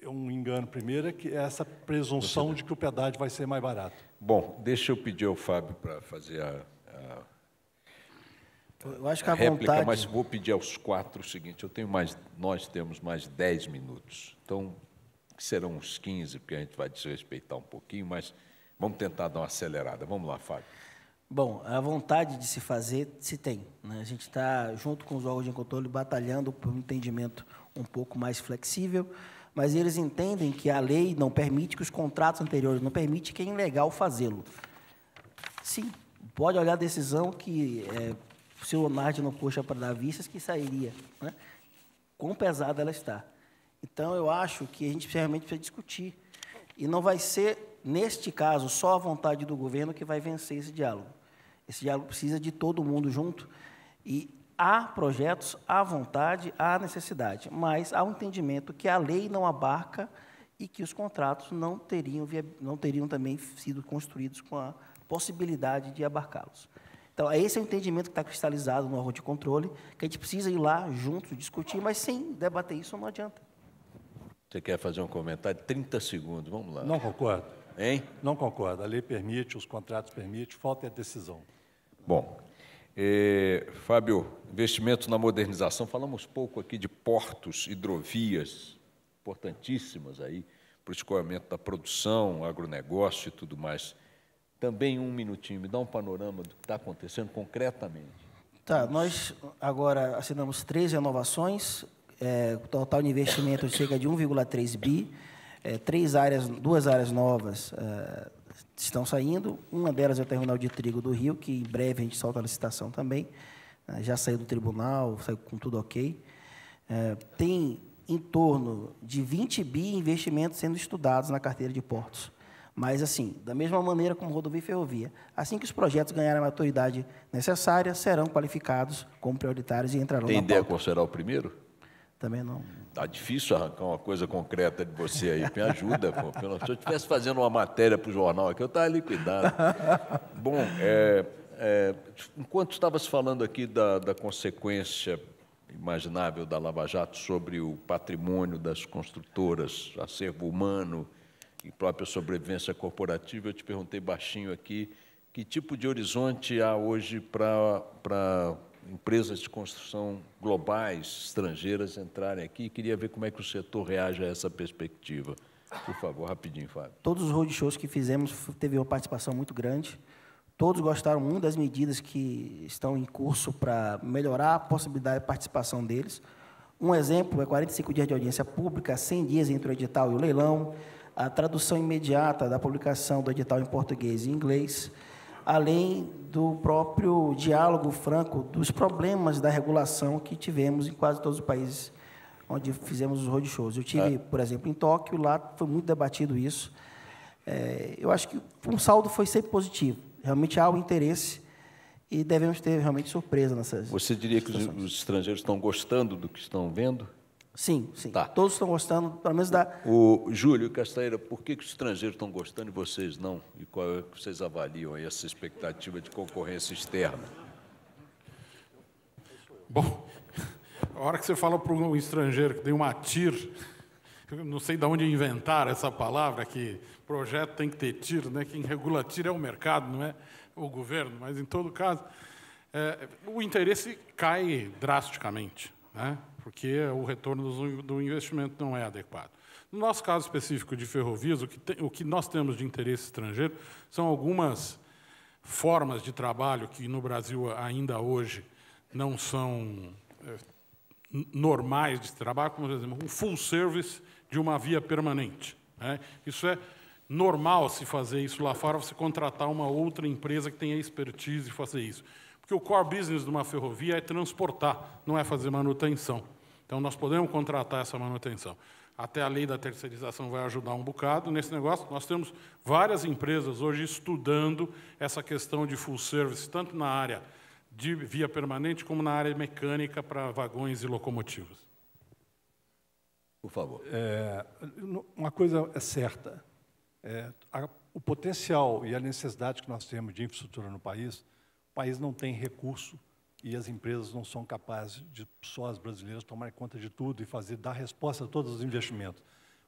Um engano, primeiro, é que essa presunção de que o pedágio vai ser mais barato. Bom, deixa eu pedir ao Fábio para fazer eu acho que a réplica, vontade... mas vou pedir aos 4 o seguinte, nós temos mais 10 minutos, então, que serão uns 15, porque a gente vai desrespeitar um pouquinho, mas vamos tentar dar uma acelerada. Vamos lá, Fábio. Bom, a vontade de se fazer, se tem, né? A gente está, junto com os órgãos de controle, batalhando por um entendimento um pouco mais flexível, mas eles entendem que a lei não permite, que os contratos anteriores não permitem, que é ilegal fazê-lo. Sim, pode olhar a decisão que, se o Leonardo não puxa para dar vistas, que sairia, né? Quão pesada ela está. Então, eu acho que a gente realmente precisa discutir. E não vai ser, neste caso, só a vontade do governo que vai vencer esse diálogo. Esse diálogo precisa de todo mundo junto. E há projetos, há vontade, há necessidade, mas há um entendimento que a lei não abarca e que os contratos não teriam também sido construídos com a possibilidade de abarcá-los. Então, esse é o entendimento que está cristalizado no órgão de controle, que a gente precisa ir lá juntos, discutir, mas sem debater isso não adianta. Você quer fazer um comentário? 30 segundos, vamos lá. Não concordo. Hein? Não concordo. A lei permite, os contratos permitem, falta é a decisão. Bom, Fábio, investimentos na modernização, falamos pouco aqui de portos, hidrovias, importantíssimas aí, para o escoamento da produção, agronegócio e tudo mais. Também um minutinho, me dá um panorama do que está acontecendo concretamente. Tá, nós agora assinamos 13 renovações, o total de investimento chega de 1,3 bi, duas áreas novas estão saindo, uma delas é o terminal de trigo do Rio, que em breve a gente solta a licitação também, já saiu do tribunal, saiu com tudo ok. Tem em torno de 20 bi investimentos sendo estudados na carteira de portos. Mas, assim, da mesma maneira como rodovia e ferrovia, assim que os projetos ganharem a maturidade necessária, serão qualificados como prioritários e entrarão na pauta. Tem ideia qual será o primeiro? Também não. Está difícil arrancar uma coisa concreta de você aí. Me ajuda, pô. Se eu estivesse fazendo uma matéria para o jornal aqui, eu estava liquidado. Bom, enquanto estavas falando aqui da consequência imaginável da Lava Jato sobre o patrimônio das construtoras, acervo humano e própria sobrevivência corporativa, eu te perguntei baixinho aqui, que tipo de horizonte há hoje para empresas de construção globais, estrangeiras, entrarem aqui? Queria ver como é que o setor reage a essa perspectiva. Por favor, rapidinho, Fábio. Todos os roadshows que fizemos teve uma participação muito grande. Todos gostaram muito das medidas que estão em curso para melhorar a possibilidade de participação deles. Um exemplo é 45 dias de audiência pública, 100 dias entre o edital e o leilão, a tradução imediata da publicação do edital em português e inglês, além do próprio diálogo franco dos problemas da regulação que tivemos em quase todos os países onde fizemos os roadshows. Eu tive, por exemplo, em Tóquio, lá foi muito debatido isso. Eu acho que um saldo foi sempre positivo. Realmente há o interesse e devemos ter realmente surpresa nessas. Você diria que os estrangeiros estão gostando do que estão vendo? Sim, sim. Tá. Todos estão gostando, pelo menos da... O Júlio Castanheira, por que os estrangeiros estão gostando e vocês não? E qual é que vocês avaliam aí essa expectativa de concorrência externa? Bom, a hora que você fala para um estrangeiro que tem uma TIR, eu não sei de onde inventaram essa palavra, que projeto tem que ter TIR, né? Quem regula TIR é o mercado, não é o governo, mas, em todo caso, o interesse cai drasticamente, né? Porque o retorno do investimento não é adequado. No nosso caso específico de ferrovias, o que nós temos de interesse estrangeiro são algumas formas de trabalho que, no Brasil, ainda hoje, não são normais de trabalho, como, por exemplo, um full service de uma via permanente, né? Isso é normal se fazer isso lá fora, você contratar uma outra empresa que tenha expertise em fazer isso. Porque o core business de uma ferrovia é transportar, não é fazer manutenção. Então, nós podemos contratar essa manutenção. Até a lei da terceirização vai ajudar um bocado nesse negócio. Nós temos várias empresas hoje estudando essa questão de full service, tanto na área de via permanente como na área mecânica para vagões e locomotivas. Por favor. Uma coisa é certa. O potencial e a necessidade que nós temos de infraestrutura no país, o país não tem recurso e as empresas não são capazes de, só as brasileiras, tomar conta de tudo e dar resposta a todos os investimentos.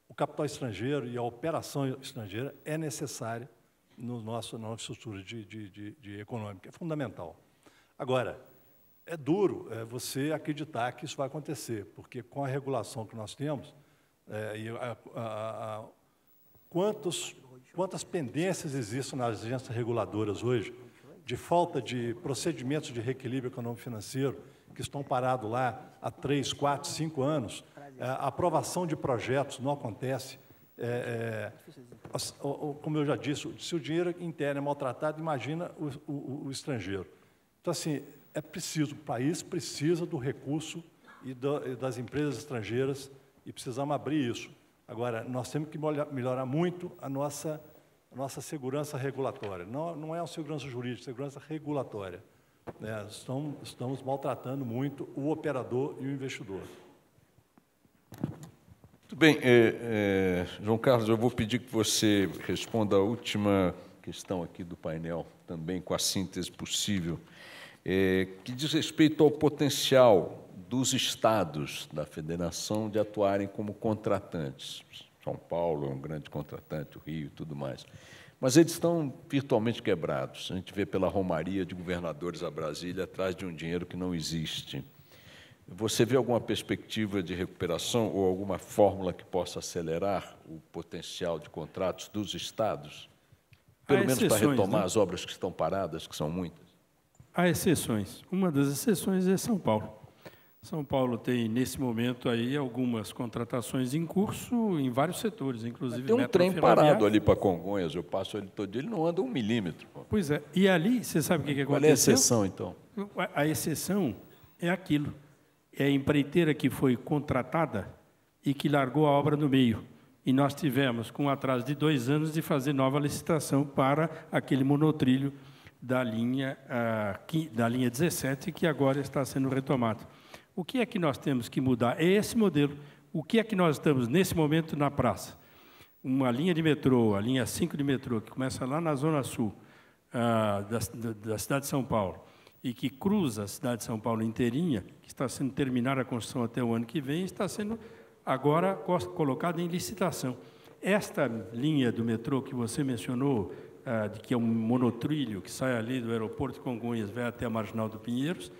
O capital estrangeiro e a operação estrangeira é necessária na nossa infraestrutura de econômica, é fundamental. Agora, é duro você acreditar que isso vai acontecer, porque com a regulação que nós temos, quantas pendências existem nas agências reguladoras hoje de falta de procedimentos de reequilíbrio econômico-financeiro, que estão parados lá há 3, 4, 5 anos. A aprovação de projetos não acontece. Como eu já disse, se o dinheiro interno é maltratado, imagina o estrangeiro. Então, assim, é preciso, o país precisa do recurso e das empresas estrangeiras, e precisamos abrir isso. Agora, nós temos que melhorar muito a nossa segurança regulatória. Não é uma segurança jurídica, é segurança regulatória. Estamos maltratando muito o operador e o investidor. Muito bem. João Carlos, eu vou pedir que você responda a última questão aqui do painel, também com a síntese possível, que diz respeito ao potencial dos estados da federação de atuarem como contratantes. São Paulo é um grande contratante, o Rio e tudo mais. Mas eles estão virtualmente quebrados. A gente vê pela romaria de governadores a Brasília atrás de um dinheiro que não existe. Você vê alguma perspectiva de recuperação ou alguma fórmula que possa acelerar o potencial de contratos dos estados? Pelo menos para retomar, né, as obras que estão paradas, que são muitas. Há exceções. Uma das exceções é São Paulo. São Paulo tem, nesse momento, aí, algumas contratações em curso em vários setores, inclusive tem um trem parado ali para Congonhas, eu passo ele todo dia, ele não anda 1 milímetro. Pô. Pois é. E ali, você sabe o que aconteceu? Qual é a exceção, então? A exceção é aquilo. É a empreiteira que foi contratada e que largou a obra no meio. E nós tivemos, com um atraso de 2 anos, de fazer nova licitação para aquele monotrilho da linha 17, que agora está sendo retomado. O que é que nós temos que mudar? É esse modelo. O que é que nós estamos, nesse momento, na praça? Uma linha de metrô, a linha 5 de metrô, que começa lá na Zona Sul da cidade de São Paulo, e que cruza a cidade de São Paulo inteirinha, que está sendo terminada a construção até o ano que vem, está sendo agora colocada em licitação. Esta linha do metrô que você mencionou, que é um monotrilho que sai ali do aeroporto de Congonhas, vai até a Marginal do Pinheiros,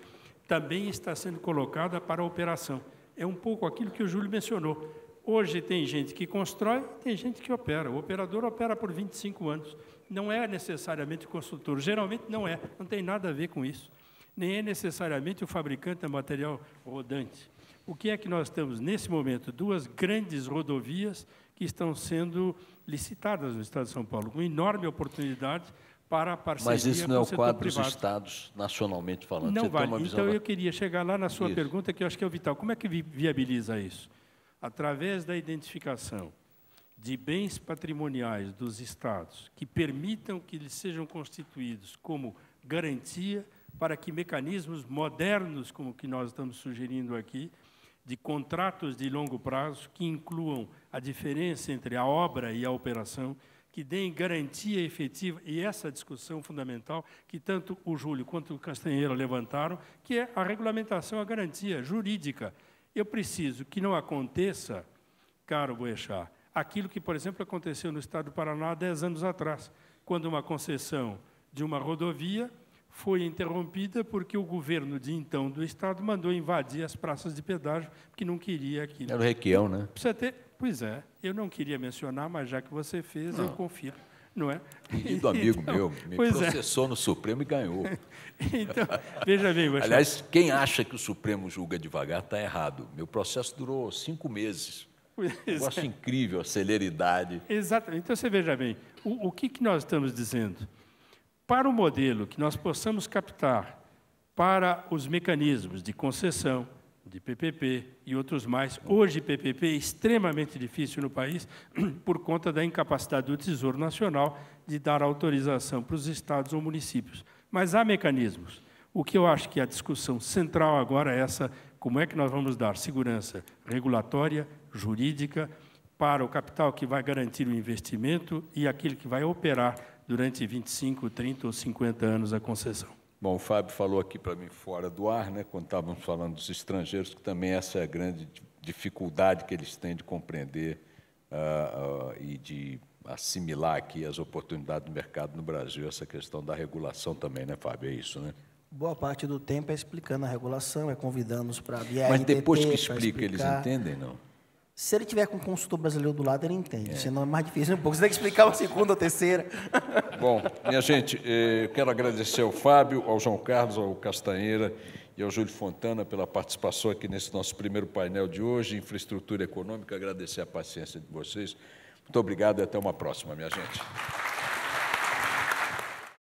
também está sendo colocada para a operação. É um pouco aquilo que o Júlio mencionou. Hoje tem gente que constrói, tem gente que opera. O operador opera por 25 anos. Não é necessariamente o construtor, geralmente não é, não tem nada a ver com isso. Nem é necessariamente o fabricante de material rodante. O que é que nós temos, nesse momento? 2 grandes rodovias que estão sendo licitadas no Estado de São Paulo, com enorme oportunidade para a parceria. Mas isso não é o quadro privado. Dos estados, nacionalmente falando. Não você vale. Tem uma visão então, eu queria chegar lá na sua isso. pergunta, que eu acho que é o vital. Como é que viabiliza isso? Através da identificação de bens patrimoniais dos estados que permitam que eles sejam constituídos como garantia para que mecanismos modernos, como o que nós estamos sugerindo aqui, de contratos de longo prazo, que incluam a diferença entre a obra e a operação, que deem garantia efetiva, e essa discussão fundamental que tanto o Júlio quanto o Castanheira levantaram, que é a regulamentação, a garantia jurídica. Eu preciso que não aconteça, caro Boechat, aquilo que, por exemplo, aconteceu no Estado do Paraná há 10 anos atrás, quando uma concessão de uma rodovia foi interrompida porque o governo de então do Estado mandou invadir as praças de pedágio, porque não queria aquilo. Era o Requião, né? Precisa ter... Pois é, eu não queria mencionar, mas já que você fez, eu confirmo, não é? Do amigo meu, me processou no Supremo e ganhou. Então, veja bem... Aliás, quem acha que o Supremo julga devagar está errado. Meu processo durou 5 meses. Um negócio incrível, a celeridade. Exatamente. Então, você veja bem, o que nós estamos dizendo? Para o modelo que nós possamos captar para os mecanismos de concessão, de PPP e outros mais, hoje PPP é extremamente difícil no país por conta da incapacidade do Tesouro Nacional de dar autorização para os estados ou municípios. Mas há mecanismos. O que eu acho que a discussão central agora é essa, como é que nós vamos dar segurança regulatória, jurídica, para o capital que vai garantir o investimento e aquele que vai operar durante 25, 30 ou 50 anos a concessão. Bom, o Fábio falou aqui para mim fora do ar, né, quando estávamos falando dos estrangeiros, que também essa é a grande dificuldade que eles têm de compreender e de assimilar aqui as oportunidades do mercado no Brasil, essa questão da regulação também, né, Fábio? É isso, né? Boa parte do tempo é explicando a regulação, é convidando-os para a BRTT. Mas depois que explica, eles entendem, não? Se ele tiver com um consultor brasileiro do lado, ele entende. Senão é mais difícil um pouco. Você tem que explicar uma segunda ou terceira. Bom, minha gente, eu quero agradecer ao Fábio, ao João Carlos, ao Castanheira e ao Júlio Fontana pela participação aqui nesse nosso primeiro painel de hoje, Infraestrutura Econômica. Agradecer a paciência de vocês. Muito obrigado e até uma próxima, minha gente.